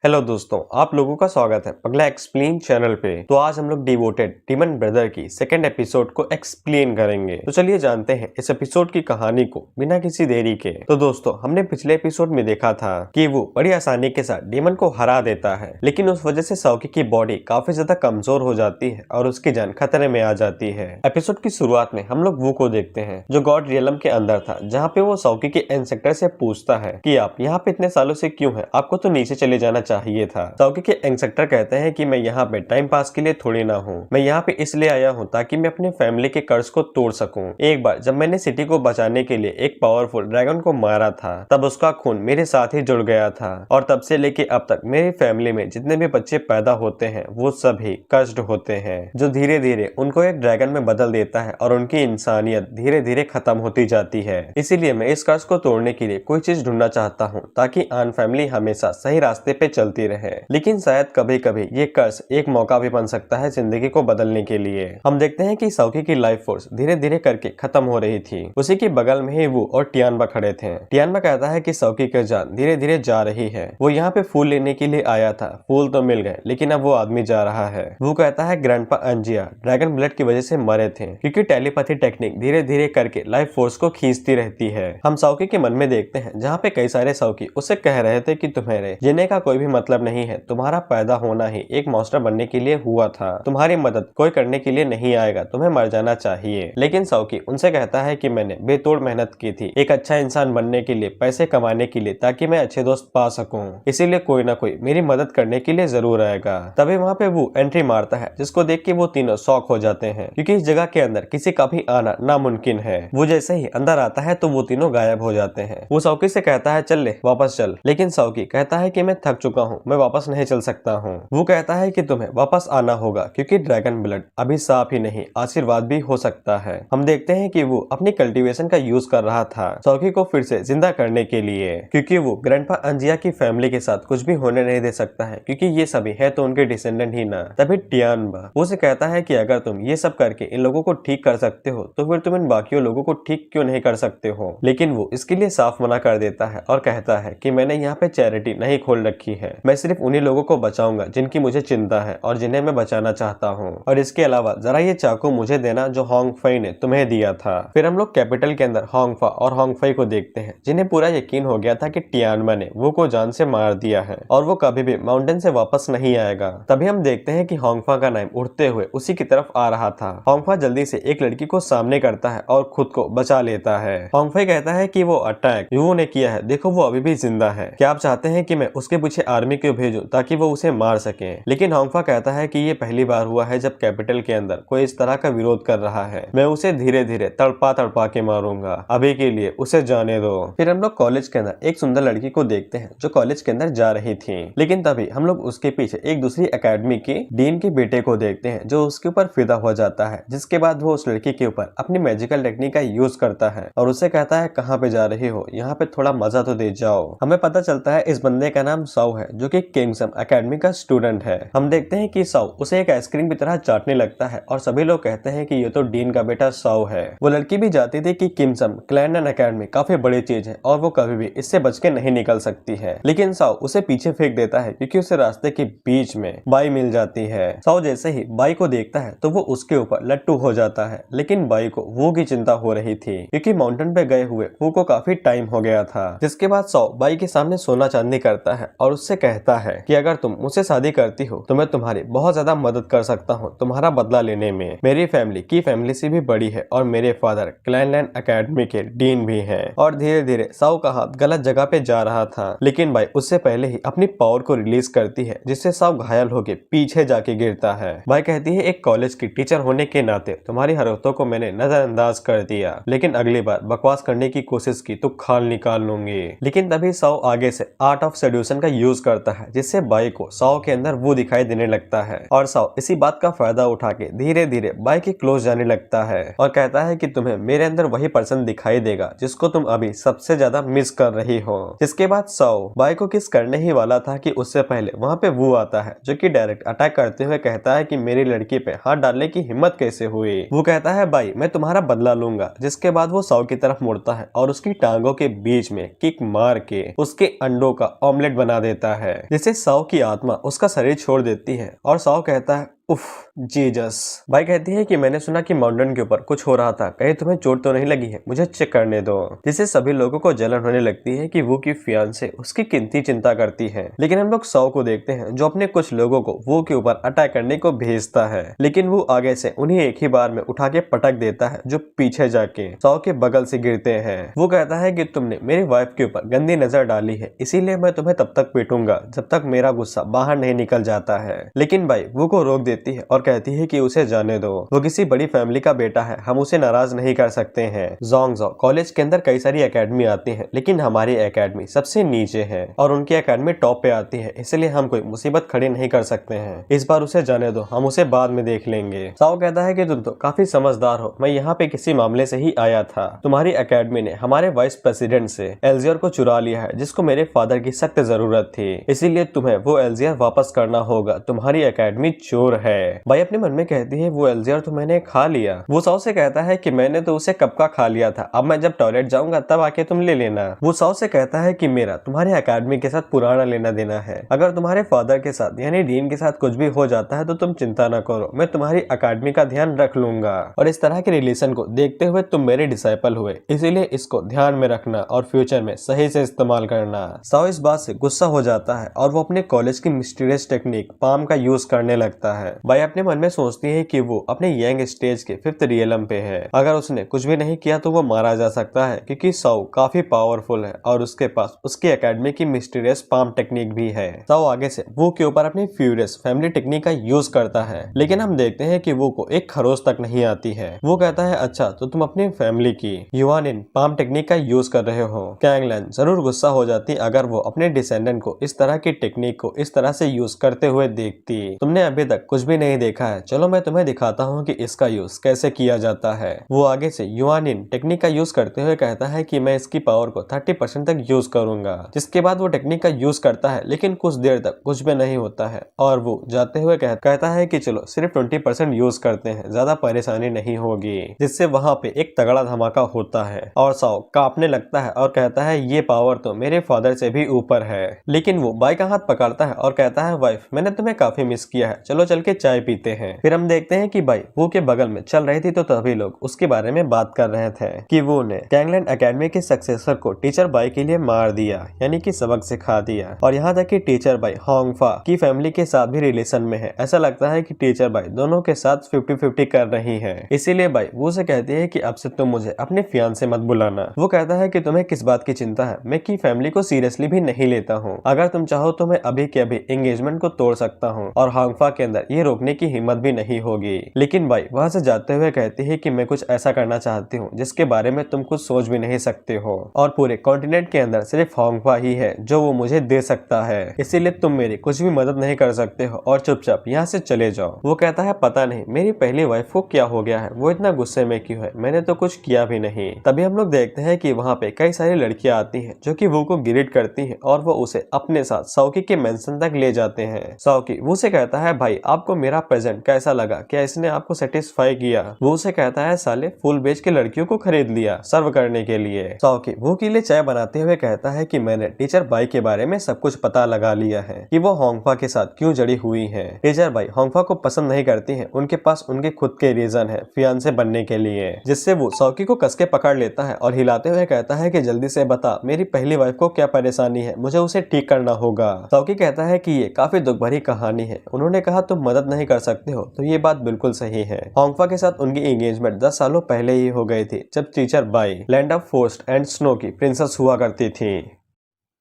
Hello दोस्तों, आप लोगों का स्वागत है पगला एक्सप्लेन चैनल पे। तो आज हम लोग डिवोटेड डीमन ब्रदर की सेकंड एपिसोड को एक्सप्लेन करेंगे। तो चलिए जानते हैं इस एपिसोड की कहानी को बिना किसी देरी के। तो दोस्तों, हमने पिछले एपिसोड में देखा था कि वो बड़ी आसानी के साथ डीमन को हरा देता है, लेकिन उस वजह से साओकी की बॉडी काफी ज्यादा कमजोर हो जाती है और उसकी जान खतरे में आ जाती है। एपिसोड की शुरुआत में हम लोग वो को देखते हैं जो गॉड रियलम के अंदर था, जहाँ पे वो साओकी के एंसेक्टर से पूछता है कि आप यहाँ पे इतने सालों से क्यों हैं? आपको तो नीचे चले जाना चाहिए था। साओकी के एंसेक्टर कहते हैं कि मैं यहाँ पे टाइम पास के लिए थोड़ी ना हूँ, मैं यहाँ पे इसलिए आया हूँ ताकि मैं अपने फैमिली के कर्ज को तोड़ सकूं। एक बार जब मैंने सिटी को बचाने के लिए एक पावरफुल ड्रैगन को मारा था, तब उसका खून मेरे साथ ही जुड़ गया था और तब से लेके अब तक मेरी फैमिली में जितने भी बच्चे पैदा होते हैं वो सभी कर्स्ड होते हैं, जो धीरे धीरे उनको एक ड्रैगन में बदल देता है और उनकी इंसानियत धीरे धीरे खत्म होती जाती है। इसीलिए मैं इस कर्ज को तोड़ने के लिए कोई चीज ढूंढना चाहता हूँ ताकि आन फैमिली हमेशा सही रास्ते पे चलती रहे। लेकिन शायद कभी कभी ये कर्ज एक मौका भी बन सकता है जिंदगी को बदलने के लिए। हम देखते हैं कि साओकी की लाइफ फोर्स धीरे धीरे करके खत्म हो रही थी। उसी के बगल में ही वो और टियानबा खड़े थे। टियानबा कहता है कि साओकी की जान धीरे धीरे जा रही है। वो यहाँ पे फूल लेने के लिए आया था, फूल तो मिल गए, लेकिन अब वो आदमी जा रहा है। वो कहता है ग्रैंडपा अंजिया ड्रैगन ब्लड की वजह से मरे थे, क्योंकि टेलीपैथी टेक्निक धीरे धीरे करके लाइफ फोर्स को खींचती रहती है। हम साओकी के मन में देखते हैं, जहाँ पे कई सारे साओकी उससे कह रहे थे कि तुम्हारे जीने का कोई भी मतलब नहीं है, तुम्हारा पैदा होना ही एक मॉन्स्टर बनने के लिए हुआ था, तुम्हारी मदद कोई करने के लिए नहीं आएगा, तुम्हें मर जाना चाहिए। लेकिन साओकी उनसे कहता है कि मैंने बेतोड़ मेहनत की थी एक अच्छा इंसान बनने के लिए, पैसे कमाने के लिए, ताकि मैं अच्छे दोस्त पा सकूं, इसीलिए कोई ना कोई मेरी मदद करने के लिए जरूर आएगा। तभी वहाँ पे वो एंट्री मारता है, जिसको देख के वो तीनों शॉक हो जाते हैं, क्योंकि इस जगह के अंदर किसी का भी आना नामुमकिन है। वो जैसे ही अंदर आता है तो वो तीनों गायब हो जाते हैं। वो साओकी से कहता है चल ले वापस चल, लेकिन साओकी कहता है कि मैं थक चुका हूँ, मैं वापस नहीं चल सकता हूँ। वो कहता है कि तुम्हें वापस आना होगा, क्योंकि ड्रैगन ब्लड अभी साफ ही नहीं आशीर्वाद भी हो सकता है। हम देखते हैं कि वो अपनी कल्टीवेशन का यूज कर रहा था साओकी को फिर से जिंदा करने के लिए, क्योंकि वो ग्रैंडपा अंजिया की फैमिली के साथ कुछ भी होने नहीं दे सकता है, क्योंकि ये सभी है तो उनके डिसेंडेंट ही ना। तभी टियानबा उसे कहता है कि अगर तुम ये सब करके इन लोगों को ठीक कर सकते हो तो फिर तुम इन बाकी लोगों को ठीक क्यों नहीं कर सकते हो। लेकिन वो इसके लिए साफ मना कर देता है और कहता है कि मैंने यहाँ पे चैरिटी नहीं खोल रखी है, मैं सिर्फ उन्हीं लोगों को बचाऊंगा जिनकी मुझे चिंता है और जिन्हें मैं बचाना चाहता हूँ। और इसके अलावा जरा ये चाकू मुझे देना जो होंग फई ने तुम्हें दिया था। फिर हम लोग कैपिटल के अंदर होंगफा और होंग फई को देखते हैं, जिन्हें पूरा यकीन हो गया था कि टियानबा ने वो को जान से मार दिया है और वो कभी भी माउंटेन से वापस नहीं आएगा। तभी हम देखते हैं कि होंगफा का नाम उड़ते हुए उसी की तरफ आ रहा था। होंगफा जल्दी से एक लड़की को सामने करता है और खुद को बचा लेता है। होंगफई कहता है कि वो अटैक युवो ने किया है, देखो वो अभी भी जिंदा है, क्या आप चाहते हैं कि मैं उसके पीछे आर्मी को भेजूं ताकि वो उसे मार सके। लेकिन होंगफा कहता है कि ये पहली बार हुआ है जब कैपिटल के अंदर कोई इस तरह का विरोध कर रहा है, मैं उसे धीरे धीरे तड़पा तड़पा के मारूंगा, अभी के लिए उसे जाने दो। फिर हम लोग कॉलेज के अंदर एक सुंदर लड़की को देखते हैं जो कॉलेज के अंदर जा रही थी, लेकिन तभी हम लोग उसके पीछे एक दूसरी एकेडमी की डीन के बेटे को देखते हैं जो उसके ऊपर फिदा हो जाता है, जिसके बाद वो उस लड़की के ऊपर अपनी मैजिकल टेक्निक का यूज करता है और उसे कहता है कहाँ पे जा रही हो, यहाँ पे थोड़ा मजा तो दे जाओ। हमें पता चलता है इस बंदे का नाम साओ है, जो कि किंगसम एकेडमी का स्टूडेंट है। हम देखते हैं कि साओ उसे एक आइसक्रीम की तरह चाटने लगता है और सभी लोग कहते हैं कि ये तो डीन का बेटा साओ है। वो लड़की भी जानती थी कि किंगसम क्लैन एंड एकेडमी काफी बड़ी चीज है और वो कभी भी इससे बच के नहीं निकल सकती है, लेकिन साओ उसे पीछे फेंक देता है क्योंकि उसे रास्ते के बीच में बाई मिल जाती है। साओ जैसे ही बाई को देखता है तो वो उसके ऊपर लट्टू हो जाता है, लेकिन बाई को वो की चिंता हो रही थी क्योंकि माउंटेन पे गए हुए वो को काफी टाइम हो गया था। जिसके बाद साओ बाई के सामने सोना चांदी करता है और उससे कहता है कि अगर तुम मुझसे शादी करती हो तो मैं तुम्हारी बहुत ज्यादा मदद कर सकता हूँ तुम्हारा बदला लेने में। मेरी फैमिली की फैमिली से भी बड़ी है और मेरे फादर क्लैनलैंड एकेडमी के डीन भी हैं। और धीरे धीरे साओ का हाथ गलत जगह पे जा रहा था, लेकिन बाई उससे पहले ही अपनी पावर को रिलीज करती है, जिससे साओ घायल होकर पीछे जाके गिरता है। बाई कहती है एक कॉलेज की टीचर होने के नाते तुम्हारी हरकतों को मैंने नजरअंदाज कर दिया, लेकिन अगली बार बकवास करने की कोशिश की तो खाल निकाल लूंगी। लेकिन तभी साओ आगे से आर्ट ऑफ सेड्यूशन का यूज करता है, जिससे बाई को साओ के अंदर वो दिखाई देने लगता है और साओ इसी बात का फायदा उठा के धीरे धीरे बाई के क्लोज जाने लगता है और कहता है कि तुम्हें मेरे अंदर वही पर्सन दिखाई देगा जिसको तुम अभी सबसे ज्यादा मिस कर रही हो। जिसके बाद साओ बाई को किस करने ही वाला था कि उससे पहले वहाँ पे वो आता है, जो कि डायरेक्ट अटैक करते हुए कहता है कि मेरी लड़की पे हाथ डालने की हिम्मत कैसे हुई। वो कहता है बाई मैं तुम्हारा बदला लूंगा। जिसके बाद वो साओ की तरफ मुड़ता है और उसकी टांगों के बीच में किक मार के उसके अंडों का ऑमलेट बना देता देता है, जिससे साओ की आत्मा उसका शरीर छोड़ देती है और साओ कहता है उफ जीजस। भाई कहती है कि मैंने सुना कि माउंटेन के ऊपर कुछ हो रहा था, कहीं तुम्हें चोट तो नहीं लगी है, मुझे चेक करने दो। जिससे सभी लोगों को जलन होने लगती है कि वो की फियांसे उसकी कितनी चिंता करती है। लेकिन हम लोग साओ को देखते हैं जो अपने कुछ लोगों को वो के ऊपर अटैक करने को भेजता है, लेकिन वो आगे से उन्हें एक ही बार में उठा के पटक देता है जो पीछे जाके साओ के बगल से गिरते हैं। वो कहता है कि तुमने मेरी वाइफ के ऊपर गंदी नजर डाली है, इसीलिए मैं तुम्हें तब तक पीटूंगा जब तक मेरा गुस्सा बाहर नहीं निकल जाता है। लेकिन भाई वो को रोक देती है और कहती है कि उसे जाने दो, वो किसी बड़ी फैमिली का बेटा है, हम उसे नाराज नहीं कर सकते हैं। ज़ोंगज़ो कॉलेज के अंदर कई सारी एकेडमी आती है, लेकिन हमारी एकेडमी सबसे नीचे है और उनकी एकेडमी टॉप पे आती है, इसलिए हम कोई मुसीबत खड़ी नहीं कर सकते हैं। इस बार उसे जाने दो, हम उसे बाद में देख लेंगे। साओ कहता है कि तुम तो काफी समझदार हो, मैं यहाँ पे किसी मामले से ही आया था। तुम्हारी एकेडमी ने हमारे वाइस प्रेसिडेंट से एल्जियर को चुरा लिया है, जिसको मेरे फादर की सख्त जरूरत थी, इसीलिए तुम्हें वो एल्जियर वापस करना होगा। तुम्हारी एकेडमी चोर है। भाई अपने मन में कहती है वो एल्जियर तो मैंने खा लिया। वो साओ से कहता है कि मैंने तो उसे कब का खा लिया था, अब मैं जब टॉयलेट जाऊंगा तब आके तुम ले लेना। वो साओ से कहता है कि मेरा तुम्हारे एकेडमी के साथ पुराना लेना देना है, अगर तुम्हारे फादर के साथ यानी डीन के साथ कुछ भी हो जाता है तो तुम चिंता न करो, मैं तुम्हारी एकेडमी का ध्यान रख लूंगा। और इस तरह के रिलेशन को देखते हुए तुम मेरे डिसाइपल हुए, इसीलिए इसको ध्यान में रखना और फ्यूचर में सही से इस्तेमाल करना। साओ इस बात से गुस्सा हो जाता है और वो अपने कॉलेज की मिस्टीरियस टेक्निक पाम का यूज करने लगता है। भाई अपने मन में सोचती है कि वो अपने यंग स्टेज के 5th रियलम पे है, अगर उसने कुछ भी नहीं किया तो वो मारा जा सकता है, क्योंकि साओ काफी पावरफुल है और उसके पास उसकी एकेडमी की मिस्टीरियस पाम टेक्निक भी है। साओ आगे से वो के ऊपर अपनी फ्यूरियस फैमिली टेक्निक का यूज करता है, लेकिन हम देखते हैं कि वो को एक खरोच तक नहीं आती है। वो कहता है अच्छा तो तुम अपनी फैमिली की युआनिन पाम टेक्निक का यूज कर रहे हो। कैंगलन जरूर गुस्सा हो जाती अगर वो अपने डिसेंडेंट को इस तरह की टेक्निक को इस तरह से यूज करते हुए देखती। तुमने अभी तक कुछ भी नहीं देखा है, चलो मैं तुम्हें दिखाता हूँ कि इसका यूज कैसे किया जाता है। वो आगे से युआनिन टेक्निक का यूज करते हुए कहता है कि मैं इसकी पावर को 30% तक यूज करूंगा। जिसके बाद वो टेक्निक का यूज करता है, लेकिन कुछ देर तक कुछ भी नहीं होता है और वो जाते हुए कहता है कि चलो सिर्फ 20% यूज करते हैं, ज्यादा परेशानी नहीं होगी। जिससे वहाँ पे एक तगड़ा धमाका होता है और साओ कांपने लगता है और कहता है ये पावर तो मेरे फादर से भी ऊपर है। लेकिन वो बाई का हाथ पकड़ता है और कहता है वाइफ मैंने तुम्हें काफी मिस किया है, चलो चल के चाय पीते हैं। फिर हम देखते हैं कि बाई वो के बगल में चल रही थी तो तभी लोग उसके बारे में बात कर रहे थे कि वो ने कैंगलैंड एकेडमी के सक्सेसर को टीचर बाई के लिए मार दिया, यानी कि सबक सिखा दिया। और यहाँ तक कि टीचर बाई होंगफा की फैमिली के साथ भी रिलेशन में है। ऐसा लगता है कि टीचर बाई दोनों के साथ 50-50 कर रही है। इसीलिए बाई वो से कहती है कि अब से तुम मुझे अपने फियांसे मत बुलाना। वो कहता है कि तुम्हें किस बात की चिंता है, मैं की फैमिली को सीरियसली भी नहीं लेता हूँ, अगर तुम चाहो तो मैं अभी के अभी एंगेजमेंट को तोड़ सकता हूँ और होंगफा के अंदर ये रोकने की हिम्मत भी नहीं होगी। लेकिन बाई वहाँ से जाते हुए कहती है कि मैं कुछ ऐसा करना चाहती हूँ जिसके बारे में तुम कुछ सोच भी नहीं सकते हो और पूरे कॉन्टिनेंट के अंदर सिर्फ होंगफा ही है जो वो मुझे दे सकता है, इसीलिए तुम मेरी कुछ भी मदद नहीं कर सकते हो और चुपचाप यहाँ से चले जाओ। वो कहता है पता नहीं मेरी पहली वाइफ को क्या हो गया है, वो इतना गुस्से में क्यों है, मैंने तो कुछ किया भी नहीं। तभी हम लोग देखते हैं कि वहाँ पे कई सारी लड़कियां आती हैं जो कि वो को ग्रीट करती हैं और वो उसे अपने साथ साओकी के मेंशन तक ले जाते हैं। साओकी वो से कहता है भाई आपको मेरा प्रेजेंट कैसा लगा, क्या इसने आपको सेटिस्फाई किया। वो उसे कहता है साले फूल बेच के लड़कियों को खरीद लिया सर्व करने के लिए। साओकी वो के लिए चाय बनाते हुए कहता है कि मैंने टीचर बाई के बारे में सब कुछ पता लगा लिया है कि वो होंगफा के साथ क्यों जड़ी हुई है। टीचर बाई होंगफा को पसंद नहीं करती है, उनके पास उनके खुद के रीजन है फियांसे बनने के लिए। जिससे वो साओकी को कसके पकड़ लेता है और हिलाते हुए कहता है कि जल्दी से बता मेरी पहली वाइफ को क्या परेशानी है, मुझे उसे ठीक करना होगा। साओकी कहता है कि ये काफी दुख भरी कहानी है, उन्होंने कहा तुम मदद नहीं कर सकते हो, तो ये बात बिल्कुल सही है। होंगफा के साथ उनकी एंगेजमेंट 10 सालों पहले ही हो गई थी, जब teacher by land of frost and snow की प्रिंसेस हुआ करती थी।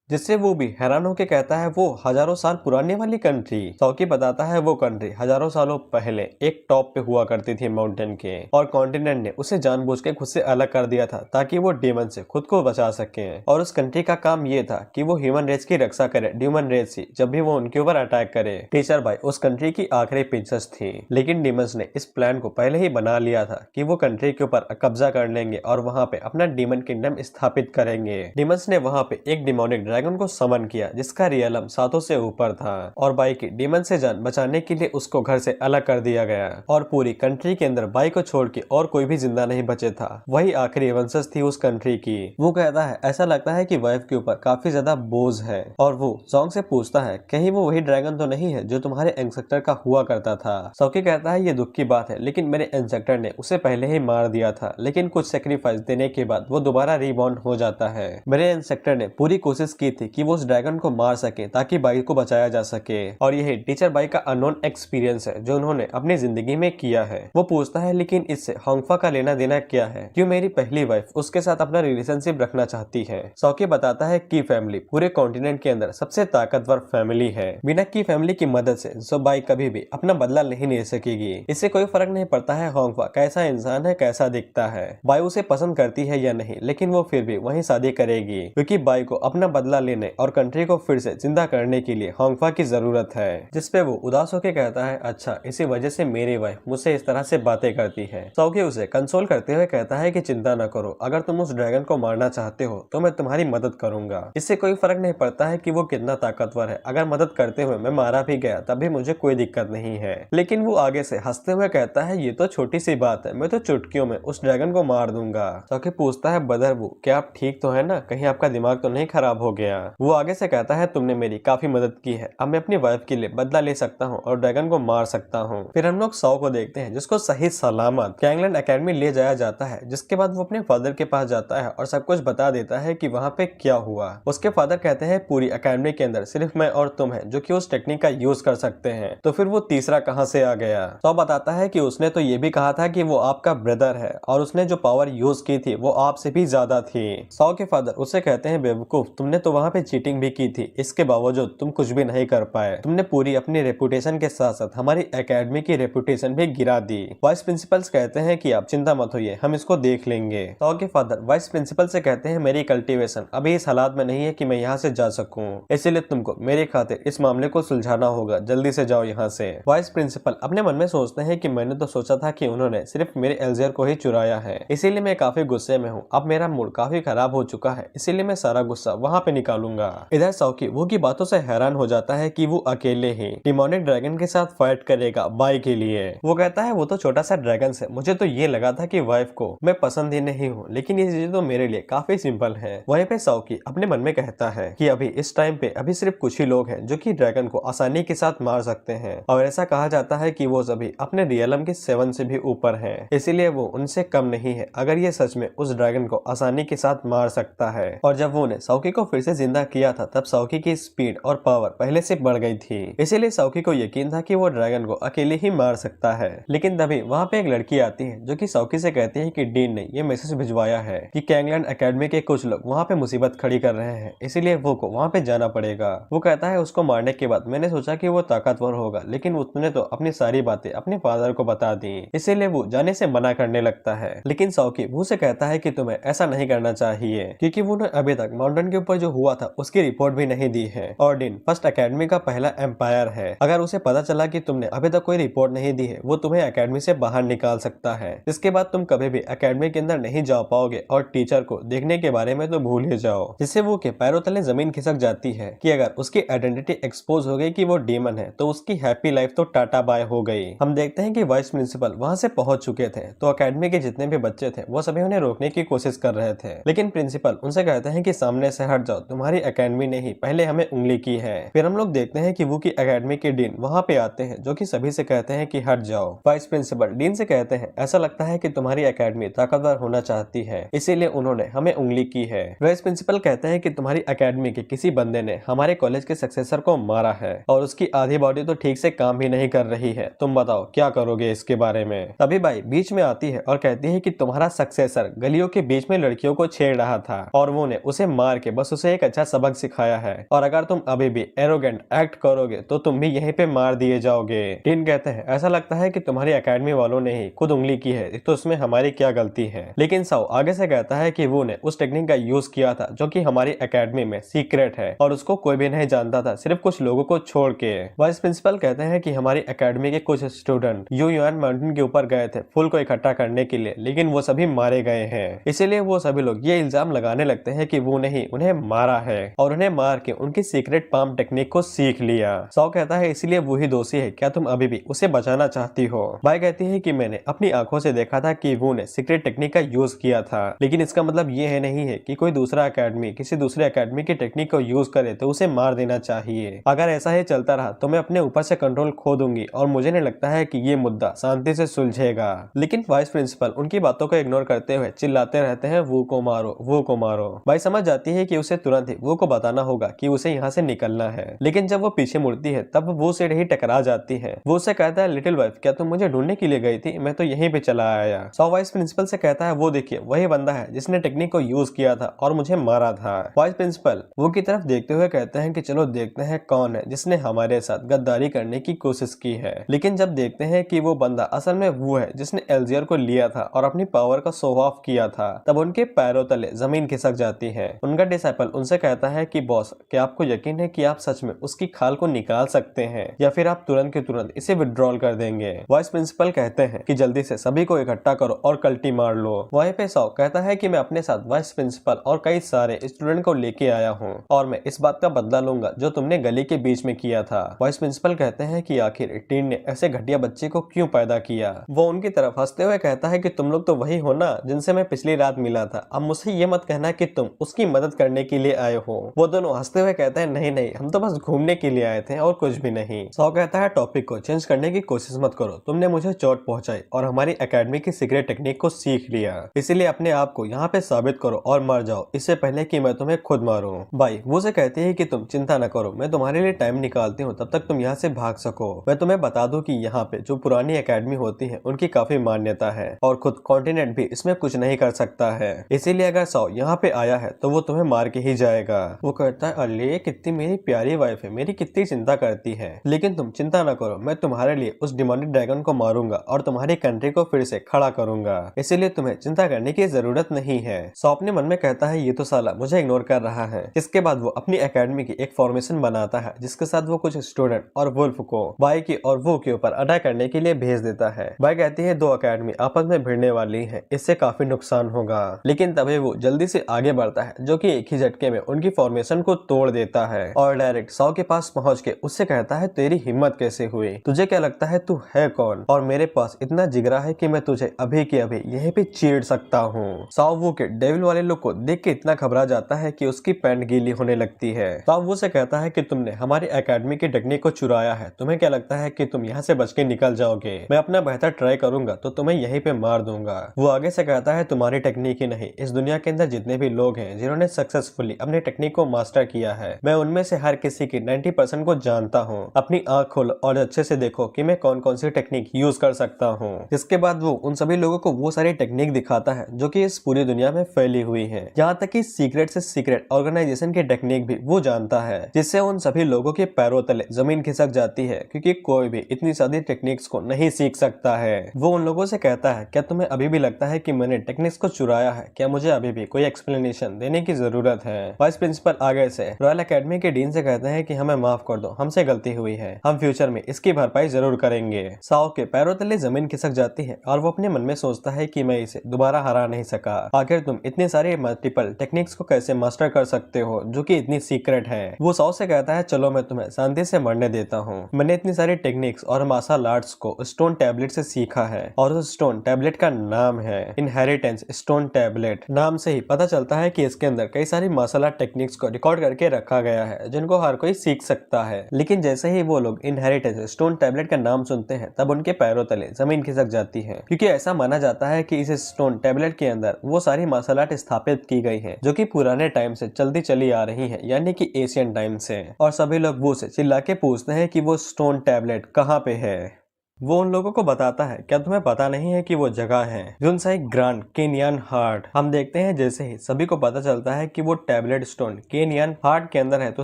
जिससे वो भी हैरान होकर कहता है वो हजारों साल पुरानी वाली कंट्री। साओकी बताता है वो कंट्री हजारों सालों पहले एक टॉप पे हुआ करती थी माउंटेन के, और कॉन्टिनेंट ने उसे जानबूझ के खुद से अलग कर दिया था ताकि वो डीमन से खुद को बचा सके। और उस कंट्री का काम ये था कि वो ह्यूमन रेस की रक्षा करे ड्यूमन रेस से जब भी वो उनके ऊपर अटैक करे। टीचर बाई उस कंट्री की आखिरी प्रिंसेस थी, लेकिन डीमंस ने इस प्लान को पहले ही बना लिया था कि वो कंट्री के ऊपर कब्जा कर लेंगे और वहाँ पे अपना डीमन किंगडम स्थापित करेंगे। डीमंस ने वहाँ पे एक डिमोनिक ड्रैगन को समन किया जिसका रियलम 7 से ऊपर था और बाई की डीमन से जान बचाने के लिए उसको घर से अलग कर दिया गया और पूरी कंट्री के अंदर बाई को छोड़ के और कोई भी जिंदा नहीं बचे था। वही आखिरी वंशज थी उस कंट्री की। वो कहता है ऐसा लगता है कि वाइफ के ऊपर काफी ज्यादा बोझ है और वो जोंग से पूछता है कहीं वो वही ड्रैगन तो नहीं है जो तुम्हारे एंसेस्टर का हुआ करता था। सौकी कहता है ये दुख की बात है लेकिन मेरे एंसेस्टर ने उसे पहले ही मार दिया था, लेकिन कुछ सेक्रीफाइस देने के बाद वो दोबारा रीबॉर्न हो जाता है। मेरे एंसेस्टर ने पूरी कोशिश की थी कि वो उस ड्रैगन को मार सके ताकि बाई को बचाया जा सके और यही टीचर बाई का अननोन एक्सपीरियंस है जो उन्होंने अपनी जिंदगी में किया है। वो पूछता है लेकिन इससे होंगफा का लेना देना क्या है, क्यों मेरी पहली वाइफ उसके साथ अपना रिलेशनशिप रखना चाहती है। सौकी बताता है की फैमिली पूरे कॉन्टिनेंट के अंदर सबसे ताकतवर फैमिली है। बिना की फैमिली की मदद से जो बाई कभी भी अपना बदला नहीं ले सकेगी। इससे कोई फर्क नहीं पड़ता है होंगफा कैसा इंसान है, कैसा दिखता है, बाई उसे पसंद करती है या नहीं, लेकिन वो फिर भी वही शादी करेगी क्योंकि बाई को अपना बदला लेने और कंट्री को फिर से जिंदा करने के लिए होंगफा की जरूरत है। जिसपे वो उदास होकर कहता है अच्छा इसी वजह से मेरी वाइफ मुझसे इस तरह से बातें करती है। सौकी उसे कंसोल करते हुए कहता है कि चिंता न करो, अगर तुम उस ड्रैगन को मारना चाहते हो तो मैं तुम्हारी मदद करूंगा। इससे कोई फर्क नहीं पड़ता है कि वो कितना ताकतवर है, अगर मदद करते हुए मैं मारा भी गया तब भी मुझे कोई दिक्कत नहीं है। लेकिन वो आगे से हंसते हुए कहता है ये तो छोटी सी बात है, मैं तो चुटकियों में उस ड्रैगन को मार दूंगा। सौकी पूछता है बदर वो क्या आप ठीक तो है ना, कहीं आपका दिमाग तो नहीं खराब हो गया। वो आगे से कहता है तुमने मेरी काफी मदद की है, अब मैं अपनी वाइफ के लिए बदला ले सकता हूँ और ड्रैगन को मार सकता हूँ। फिर हम लोग सौ को देखते हैं जिसको सही सलामत गैंगलैंड एकेडमी ले जाया जाता है, जिसके बाद वो अपने फादर के पास जाता है और सब कुछ बता देता है कि वहाँ पे क्या हुआ। उसके फादर कहते हैं पूरी एकेडमी के अंदर सिर्फ मैं और तुम है जो कि उस टेक्निक का यूज कर सकते हैं, तो फिर वो तीसरा कहाँ से आ गया। सौ बताता है कि उसने तो ये भी कहा था कि वो आपका ब्रदर है और उसने जो पावर यूज की थी वो आपसे भी ज्यादा थी। सौ के फादर उसे कहते हैं बेवकूफ, तुमने तो वहाँ पे चीटिंग भी की थी, इसके बावजूद तुम कुछ भी नहीं कर पाए, तुमने पूरी अपनी रेपुटेशन के साथ साथ हमारी एकेडमी की रेपुटेशन भी गिरा दी। वाइस प्रिंसिपल्स कहते हैं कि आप चिंता मत होइए, हम इसको देख लेंगे। सौ के फादर वाइस प्रिंसिपल से कहते हैं मेरी कल्टीवेशन अभी इस हालात में नहीं है कि मैं यहाँ से जा सकूं, इसीलिए तुमको मेरे खातिर इस मामले को सुलझाना होगा, जल्दी से जाओ यहाँ से। वाइस प्रिंसिपल अपने मन में सोचते हैं कि मैंने तो सोचा था कि उन्होंने सिर्फ मेरे एल्जियर को ही चुराया है, इसीलिए मैं काफी गुस्से में हूँ। अब मेरा मूड काफी खराब हो चुका है, इसीलिए मैं सारा गुस्सा वहाँ पे निकालूंगा। इधर सौकी वो की बातों से हैरान हो जाता है कि वो अकेले ही डिमोनिक ड्रैगन के साथ फाइट करेगा बाई के लिए। वो कहता है वो तो छोटा सा ड्रैगन है, मुझे तो ये लगा था कि वाइफ को मैं पसंद ही नहीं हूँ, लेकिन ये चीजें तो मेरे लिए काफी सिंपल है। वहीं पे सौकी अपने मन में कहता है कि अभी इस टाइम पे अभी सिर्फ कुछ ही लोग हैं जो कि ड्रैगन को आसानी के साथ मार सकते हैं और ऐसा कहा जाता है कि वो सभी अपने रियलम के 7 से भी ऊपर हैं, इसीलिए वो उनसे कम नहीं है अगर ये सच में उस ड्रैगन को आसानी के साथ मार सकता है। और जब वो ने सौकी को फिर से जिंदा किया था तब सौकी की स्पीड और पावर पहले से बढ़ गई थी, इसीलिए सौकी को यकीन था कि वो ड्रैगन को अकेले ही मार सकता है। लेकिन तभी वहाँ पे एक लड़की आती है जो कि सौकी से कहती है कि डीन ने ये मैसेज भिजवाया है कि गैंगलैंड एकेडमी के कुछ लोग वहाँ पे मुसीबत खड़ी कर रहे हैं, इसीलिए वो को वहाँ पे जाना पड़ेगा। वो कहता है उसको मारने के बाद मैंने सोचा कि वो ताकतवर होगा, लेकिन उसने तो अपनी सारी बातें अपने फादर को बता दी, इसीलिए वो जाने से मना करने लगता है। लेकिन सौकी वो से कहता है कि तुम्हें ऐसा नहीं करना चाहिए क्योंकि वो अभी तक माउंटेन के ऊपर जो हुआ था उसकी रिपोर्ट भी नहीं दी है और डीन फर्स्ट एकेडमी का पहला एम्पायर है। अगर उसे पता चला कि तुमने अभी तक कोई रिपोर्ट नहीं दी है वो तुम्हें एकेडमी से बाहर निकाल सकता है, जिसके बाद तुम कभी भी एकेडमी के अंदर नहीं जा पाओगे और टीचर को देखने के बारे में तो भूल ही जाओ। जिससे वो के पैरों तले जमीन खिसक जाती है कि अगर उसकी आइडेंटिटी एक्सपोज हो गई कि वो डीमन है तो उसकी हैप्पी लाइफ तो टाटा बाय हो गई। हम देखते हैं कि वाइस प्रिंसिपल वहां से पहुंच चुके थे, तो एकेडमी के जितने भी बच्चे थे वो सभी उन्हें रोकने की कोशिश कर रहे थे, लेकिन प्रिंसिपल उनसे कहते हैं कि सामने से हट जाओ, तुम्हारी एकेडमी नहीं पहले हमें उंगली की है। फिर हम लोग देखते हैं कि वो की एकेडमी के डीन वहाँ पे आते हैं जो कि सभी से कहते हैं कि हट जाओ। वाइस प्रिंसिपल डीन से कहते हैं ऐसा लगता है कि तुम्हारी एकेडमी ताकतवर होना चाहती है, इसीलिए उन्होंने हमें उंगली की है। वाइस प्रिंसिपल कहते हैं कि तुम्हारी एकेडमी के किसी बंदे ने हमारे कॉलेज के सक्सेसर को मारा है और उसकी आधी बॉडी तो ठीक से काम भी नहीं कर रही है, तुम बताओ क्या करोगे इसके बारे में। तभी बाई बीच में आती है और कहती है कि तुम्हारा सक्सेसर गलियों के बीच में लड़कियों को छेड़ रहा था और वो ने उसे मार के बस उसे एक अच्छा सबक सिखाया है, और अगर तुम अभी भी एरोगेंट एक्ट करोगे तो तुम भी यहीं पे मार दिए जाओगे। डीन कहते हैं ऐसा लगता है कि तुम्हारी एकेडमी वालों ने ही खुद उंगली की है, तो उसमें हमारी क्या गलती है। लेकिन साउ आगे से कहता है कि वो ने उस टेक्निक का यूज किया था जो कि हमारी एकेडमी में सीक्रेट है और उसको कोई भी नहीं जानता था, सिर्फ कुछ लोगों को छोड़ के। वाइस प्रिंसिपल कहते हैं कि हमारी एकेडमी के कुछ स्टूडेंट युआन माउंटेन के ऊपर गए थे फूल को इकट्ठा करने के लिए, लेकिन वो सभी मारे गए हैं, इसीलिए वो सभी लोग ये इल्जाम लगाने लगते हैं कि वो नहीं उन्हें मारा मारा है और उन्हें मार के उनकी सीक्रेट पाम टेक्निक को सीख लिया। साओ कहता है इसलिए वही दोषी है, क्या तुम अभी भी उसे बचाना चाहती हो? बाई कहती है कि मैंने अपनी आंखों से देखा था कि वो ने सीक्रेट टेक्निक का यूज किया था, लेकिन इसका मतलब ये है नहीं है कि कोई दूसरा अकेडमी किसी दूसरे अकेडमी की टेक्निक को यूज करे तो उसे मार देना चाहिए। अगर ऐसा ही चलता रहा तो मैं अपने ऊपर से कंट्रोल खो दूंगी और मुझे नहीं लगता है कि ये मुद्दा शांति से सुलझेगा। लेकिन वाइस प्रिंसिपल उनकी बातों को इग्नोर करते हुए चिल्लाते रहते हैं वो को मारो, वो को मारो। बाई समझ जाती है कि उसे तुरंत ही वो को बताना होगा कि उसे यहाँ से निकलना है, लेकिन जब वो पीछे मुड़ती है तब वो से ही टकरा जाती है। वो उसे कहता है लिटिल वाइफ क्या तुम मुझे ढूंढने के लिए गई थी? मैं तो यहीं पे चला आया। सो वाइस प्रिंसिपल से कहता है वो देखिए वही बंदा है जिसने टेक्निक को यूज किया था और मुझे मारा था। वाइस प्रिंसिपल वो की तरफ देखते हुए कहते हैं कि चलो देखते हैं कौन है जिसने हमारे साथ गद्दारी करने की कोशिश की है। लेकिन जब देखते हैं कि वो बंदा असल में वो है जिसने एल्जियर को लिया था और अपनी पावर का शो ऑफ किया था, तब उनके पैरों तले जमीन खिसक जाती है। उनका डिसाइपल उनसे कहता है कि बॉस क्या आपको यकीन है कि आप सच में उसकी खाल को निकाल सकते हैं या फिर आप तुरंत के तुरंत इसे विड्रॉल कर देंगे? वाइस प्रिंसिपल कहते हैं कि जल्दी से सभी को इकट्ठा करो और कल्टी मार लो। वहीं पे साओ कहता है कि मैं अपने साथ वाइस प्रिंसिपल और कई सारे स्टूडेंट को लेके आया हूँ और मैं इस बात का बदला लूंगा जो तुमने गली के बीच में किया था। वाइस प्रिंसिपल कहते हैं कि आखिर टीन ने ऐसे घटिया बच्चे को क्यों पैदा किया? वो उनकी तरफ हंसते हुए कहता है कि तुम लोग तो वही हो ना जिनसे मैं पिछली रात मिला था, अब मुझसे ये मत कहना कि तुम उसकी मदद करने के लिए आए हो। वो दोनों हंसते हुए कहते हैं नहीं नहीं हम तो बस घूमने के लिए आए थे और कुछ भी नहीं। साओ कहता है टॉपिक को चेंज करने की कोशिश मत करो, तुमने मुझे चोट पहुंचाई और हमारी एकेडमी की सीक्रेट टेक्निक को सीख लिया, इसीलिए अपने आप को यहाँ पे साबित करो और मर जाओ इससे पहले कि मैं तुम्हें खुद मारूं। बाई वो से कहती है कि तुम चिंता न करो, मैं तुम्हारे लिए टाइम निकालती हूँ तब तक तुम यहाँ से भाग सको। मैं तुम्हें बता दूं कि यहाँ पे जो पुरानी एकेडमी होती है उनकी काफी मान्यता है और खुद कॉन्टिनेंट भी इसमें कुछ नहीं कर सकता है, इसीलिए अगर साओ यहाँ पे आया है तो वो तुम्हें मार के ही जाएगा। वो कहता है अरे कितनी मेरी प्यारी वाइफ है, मेरी कितनी चिंता करती है, लेकिन तुम चिंता न करो, मैं तुम्हारे लिए उस डिमोनिक ड्रैगन को मारूंगा और तुम्हारी कंट्री को फिर से खड़ा करूंगा, इसीलिए तुम्हें चिंता करने की जरूरत नहीं है। साओ अपने मन में कहता है ये तो साला मुझे इग्नोर कर रहा है। इसके बाद वो अपनी एकेडमी की एक फॉर्मेशन बनाता है जिसके साथ वो कुछ स्टूडेंट और वुल्फ को बाई की और वो के ऊपर अटैक करने के लिए भेज देता है। बाई कहती है दो अकेडमी आपस में भिड़ने वाली है, इससे काफी नुकसान होगा, लेकिन तभी वो जल्दी से आगे बढ़ता है जो कि एक ही झटके में उनकी फॉर्मेशन को तोड़ देता है और डायरेक्ट साओ के पास पहुंच के उससे कहता है तेरी हिम्मत कैसे हुई, तुझे क्या लगता है तू है कौन और मेरे पास इतना जिगरा है कि मैं तुझे अभी के अभी यहीं पे चीर सकता हूँ। साओ वो के डेविल वाले लोग को देख के इतना घबरा जाता है कि उसकी पैंट गीली होने लगती है। साओ वो से कहता है कि तुमने हमारी एकेडमी की टेक्निक को चुराया है, तुम्हें क्या लगता है कि तुम यहाँ से बच के निकल जाओगे? मैं अपना बेहतर ट्राई करूंगा तो तुम्हें यहीं पे मार दूंगा। वो आगे से कहता है तुम्हारी टेक्निक ही नहीं, इस दुनिया के अंदर जितने भी लोग हैं जिन्होंने सक्सेसफुली अपनी टेक्निक को मास्टर किया है, मैं उनमें से हर किसी की 90% को जानता हूँ। अपनी आंख खोलो और अच्छे से देखो कि मैं कौन कौन सी टेक्निक यूज कर सकता हूँ। इसके बाद वो उन सभी लोगों को वो सारी टेक्निक दिखाता है जो कि इस पूरी दुनिया में फैली हुई है, यहाँ तक कि सीक्रेट से सीक्रेट ऑर्गेनाइजेशन की टेक्निक भी वो जानता है, जिससे उन सभी लोगों के पैरों तले जमीन खिसक जाती है क्योंकि कोई भी इतनी सारी टेक्निक्स को नहीं सीख सकता है। वो उन लोगों से कहता है क्या तुम्हें अभी भी लगता है कि मैंने टेक्निक्स को चुराया है? क्या मुझे अभी भी कोई एक्सप्लेनेशन देने की जरूरत है? वाइस प्रिंसिपल आगे से रॉयल एकेडमी के डीन से कहते हैं कि हमें माफ कर दो, हमसे गलती हुई है, हम फ्यूचर में इसकी भरपाई जरूर करेंगे। साओ के पैरों तले जमीन खिसक जाती है और वो अपने मन में सोचता है कि मैं इसे दोबारा हरा नहीं सका, आखिर तुम इतने सारे मल्टीपल टेक्निक्स को कैसे मास्टर कर सकते हो जो कि इतनी सीक्रेट है। वो साओ से कहता है चलो मैं तुम्हें शांति से मरने देता हूँ, मैंने इतनी सारी टेक्निक्स और मार्शल आर्ट्स को स्टोन टैबलेट से सीखा है और उस स्टोन टैबलेट का नाम है इनहेरिटेंस स्टोन टैबलेट। नाम से ही पता चलता है कि इसके अंदर कई सारी मार्शल आर्ट टेक्निक्स को रिकॉर्ड करके रखा गया है जिनको हर कोई सीख सकता है। लेकिन जैसे ही वो लोग इनहेरिटेंस स्टोन टैबलेट का नाम सुनते हैं तब उनके पैरों तले जमीन खिसक जाती है, क्योंकि ऐसा माना जाता है कि इस स्टोन टैबलेट के अंदर वो सारी मार्शल आर्ट स्थापित की गई है जो कि पुराने टाइम से चलती चली आ रही है, यानी कि एशियन टाइम से। और सभी लोग वो से चिल्ला के पूछते हैं कि वो स्टोन टैबलेट कहाँ पे है। वो उन लोगों को बताता है क्या तुम्हें पता नहीं है कि वो जगह है जुनसाई ग्रांड केनियन हार्ट। हम देखते हैं जैसे ही सभी को पता चलता है कि वो टैबलेट स्टोन केनियन हार्ट के अंदर है तो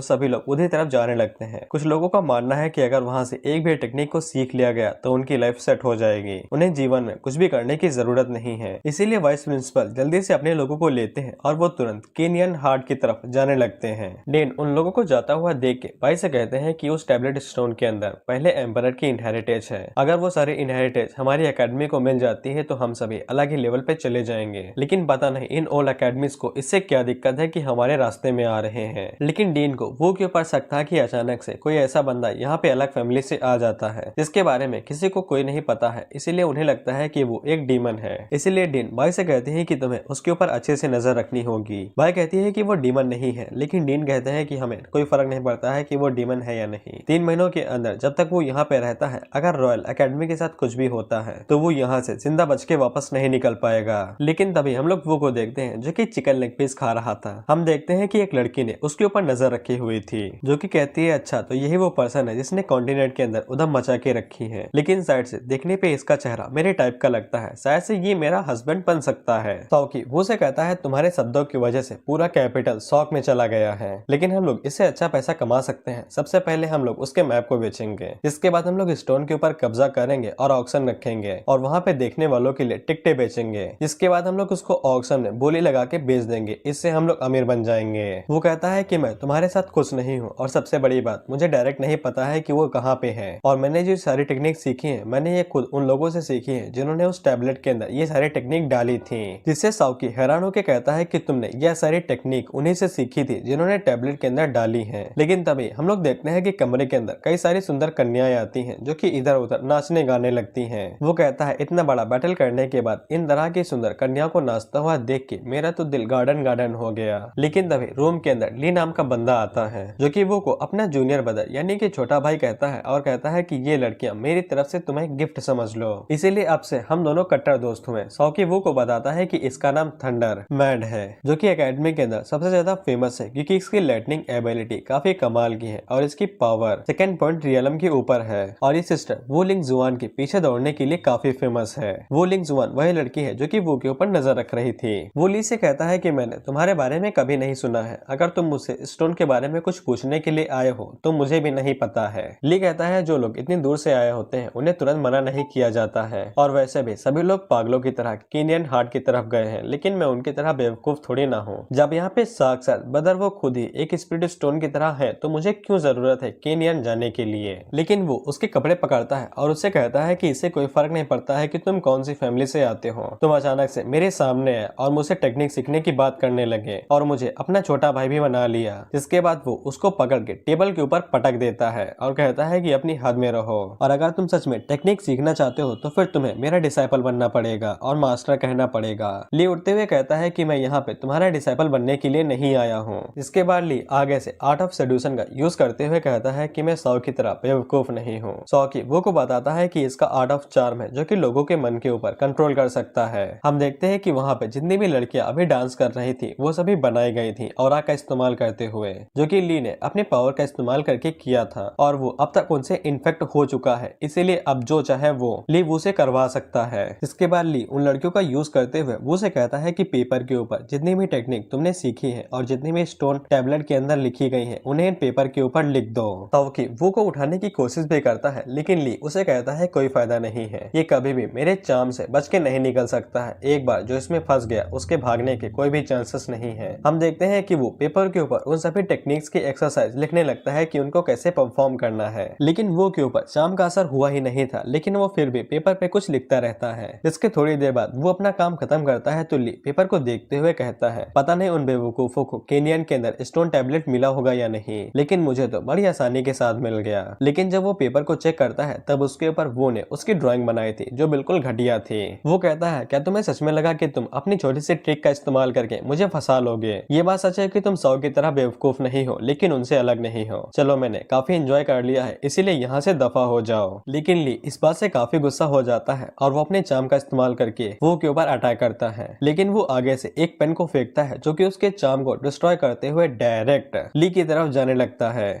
सभी लोग उसी तरफ जाने लगते हैं। कुछ लोगों का मानना है कि अगर वहां से एक भी टेक्निक को सीख लिया गया तो उनकी लाइफ सेट हो जाएगी, उन्हें जीवन में कुछ भी करने की जरूरत नहीं है। इसीलिए वाइस प्रिंसिपल जल्दी से अपने लोगों को लेते हैं और वो तुरंत केनियन हार्ट की तरफ जाने लगते हैं। डेन उन लोगों को जाता हुआ देख के भाई से कहते हैं कि उस टैबलेट स्टोन के अंदर पहले एम्परर की इनहेरिटेंस है, अगर वो सारे इनहेरिटेंस हमारी एकेडमी को मिल जाती है तो हम सभी अलग ही लेवल पे चले जाएंगे। लेकिन पता नहीं इन ऑल एकेडमीज को इससे क्या दिक्कत है कि हमारे रास्ते में आ रहे हैं। लेकिन डीन को वो के ऊपर शक था कि अचानक से कोई ऐसा बंदा यहाँ पे अलग फैमिली से आ जाता है जिसके बारे में किसी को कोई नहीं पता है, इसीलिए उन्हें लगता है कि वो एक डीमन है। इसीलिए डीन भाई से कहती है कि तुम्हें उसके ऊपर अच्छे से नजर रखनी होगी। भाई कहती है कि वो डीमन नहीं है, लेकिन डीन कहते हैं कि हमें कोई फर्क नहीं पड़ता है कि वो डीमन है या नहीं। 3 महीनों के अंदर जब तक वो यहाँ पे रहता है, अगर रॉयल एकेडमी के साथ कुछ भी होता है तो वो यहाँ से जिंदा बच के वापस नहीं निकल पाएगा। लेकिन तभी हम लोग वो को देखते हैं जो कि चिकन लेग पीस खा रहा था। हम देखते हैं कि एक लड़की ने उसके ऊपर नजर रखी हुई थी जो कि कहती है अच्छा तो यही वो पर्सन है जिसने कॉन्टिनेंट के अंदर उधम मचा के रखी है। लेकिन साइड से देखने पे इसका चेहरा मेरे टाइप का लगता है, शायद से ये मेरा हस्बैंड बन सकता है। सौकी वो से कहता है तुम्हारे शब्दों की वजह से पूरा कैपिटल शॉक में चला गया है, लेकिन हम लोग इससे अच्छा पैसा कमा सकते हैं। सबसे पहले हम लोग उसके मैप को बेचेंगे, इसके बाद हम लोग स्टोन के ऊपर कब्जा करेंगे और ऑक्शन रखेंगे और वहाँ पे देखने वालों के लिए टिकटें बेचेंगे। इसके बाद हम लोग उसको ऑक्शन में बोली लगा के बेच देंगे, इससे हम लोग अमीर बन जाएंगे। वो कहता है कि मैं तुम्हारे साथ खुश नहीं हूँ और सबसे बड़ी बात मुझे डायरेक्ट नहीं पता है कि वो कहाँ पे है, और मैंने जो सारी टेक्निक सीखी है मैंने ये खुद उन लोगों से सीखी है जिन्होंने उस टैबलेट के अंदर ये सारी टेक्निक डाली थी। जिससे साउकी हैरान होकर कहता है कि तुमने यह सारी टेक्निक उन्हीं से सीखी थी जिन्होंने टैबलेट के अंदर डाली है। लेकिन तभी हम लोग देखते हैं कि कमरे के अंदर कई सारी सुंदर कन्याएं आती हैं जो कि इधर उधर नाचने गाने लगती हैं। वो कहता है इतना बड़ा बैटल करने के बाद इन तरह की सुंदर कन्याओं को नाचता हुआ देख के मेरा तो दिल गार्डन गार्डन हो गया। लेकिन तभी रूम के अंदर ली नाम का बंदा आता है जो कि वो को अपना जूनियर ब्रदर यानी कि छोटा भाई कहता है और कहता है कि ये लड़कियां मेरी तरफ से तुम्हें गिफ्ट समझ लो, इसीलिए अब से हम दोनों कट्टर दोस्त हुए। सौकी वो को बताता है कि इसका नाम थंडर मैड है जो कि एकेडमी के अंदर सबसे ज्यादा फेमस है क्योंकि इसकी लाइटनिंग एबिलिटी काफी कमाल की है और इसकी पावर सेकंड पॉइंट रियलम के ऊपर है। और ये सिस्टर वो लिंग जुआन के पीछे दौड़ने के लिए काफी फेमस है। वो लिंग जुआन वही लड़की है जो कि वो के ऊपर नजर रख रही थी। वो ली से कहता है कि मैंने तुम्हारे बारे में कभी नहीं सुना है, अगर तुम मुझसे स्टोन के बारे में कुछ पूछने के लिए आए हो तो मुझे भी नहीं पता है। ली कहता है जो लोग इतनी दूर से आए होते हैं उन्हें तुरंत मना नहीं किया जाता है, और वैसे भी सभी लोग पागलों की तरह केनियन हार्ट की तरफ गए हैं, लेकिन मैं उनकी तरह बेवकूफ थोड़ी ना हूँ। जब यहाँ पे साक्षात बदर वो खुद ही एक स्पिरिट स्टोन की तरह है तो मुझे क्यों जरूरत है केनियन जाने के लिए। लेकिन वो उसके कपड़े पकड़ता है और उससे कहता है कि इससे कोई फर्क नहीं पड़ता है कि तुम कौन सी फैमिली से आते हो, तुम अचानक से मेरे सामने आए और मुझसे टेक्निक सीखने की बात करने लगे और मुझे अपना छोटा भाई भी बना लिया। जिसके बाद वो उसको पकड़ के टेबल के ऊपर पटक देता है और कहता है कि अपनी हद में रहो, और अगर तुम सच में टेक्निक सीखना चाहते हो तो फिर तुम्हें मेरा डिसाइपल बनना पड़ेगा और मास्टर कहना पड़ेगा। ली उठते हुए कहता है कि मैं यहाँ पे तुम्हारा डिसाइपल बनने के लिए नहीं आया हूँ। इसके बाद ली आगे से आर्ट ऑफ सेड्यूशन का यूज करते हुए कहता है कि मैं सौ की तरह बेवकूफ नहीं हूँ। सौ की वो को बताता है कि इसका आर्ट ऑफ चार्म है जो कि लोगों के मन के ऊपर कंट्रोल कर सकता है। हम देखते हैं कि वहाँ पे जितनी भी लड़कियां अभी डांस कर रही थी वो सभी बनाई गई थी ऑरा का इस्तेमाल करते हुए, जो कि ली ने अपने पावर का इस्तेमाल करके किया था और वो अब तक उनसे इन्फेक्ट हो चुका है, इसीलिए अब जो चाहे वो ली वो से करवा सकता है। इसके बाद ली उन लड़कियों का यूज करते हुए वो से कहता है कि पेपर के ऊपर जितनी भी टेक्निक तुमने सीखी है और जितनी भी स्टोन टैबलेट के अंदर लिखी गई है उन्हें पेपर के ऊपर लिख दो। ताओकी वो को उठाने की कोशिश भी करता है, लेकिन ली उसे कहता है कोई फायदा नहीं है, ये कभी भी मेरे चार्म से बच के नहीं निकल सकता है, एक बार जो इसमें फंस गया उसके भागने के कोई भी चांसेस नहीं है। हम देखते हैं कि वो पेपर के ऊपर उन सभी टेक्निक्स की एक्सरसाइज लिखने लगता है कि उनको कैसे परफॉर्म करना है, लेकिन वो के ऊपर चार्म का असर हुआ ही नहीं था, लेकिन वो फिर भी पेपर पे कुछ लिखता रहता है। इसके थोड़ी देर बाद वो अपना काम खत्म करता है तो ली पेपर को देखते हुए कहता है पता नहीं उन बेवकूफों को केनियन के अंदर स्टोन टैबलेट मिला होगा या नहीं, लेकिन मुझे तो बड़ी आसानी के साथ मिल गया। लेकिन जब वो पेपर को चेक करता है तब उसके ऊपर वो ने उसकी ड्राइंग बनाई थी जो बिल्कुल घटिया थी। वो कहता है क्या तुम्हें सच में लगा कि तुम अपनी छोटी सी ट्रिक का इस्तेमाल करके मुझे फंसा लोगे? ये बात सच है कि तुम सौ की तरह बेवकूफ नहीं हो, लेकिन उनसे अलग नहीं हो। चलो मैंने काफी एंजॉय कर लिया है, इसीलिए यहाँ से दफा हो जाओ। लेकिन ली इस बात से काफी गुस्सा हो जाता है और वो अपने चार्म का इस्तेमाल करके वो के ऊपर अटैक करता है, लेकिन वो आगे से एक पेन को फेंकता है जो कि उसके चार्म को डिस्ट्रॉय करते हुए डायरेक्ट ली की तरफ जाने लगता है।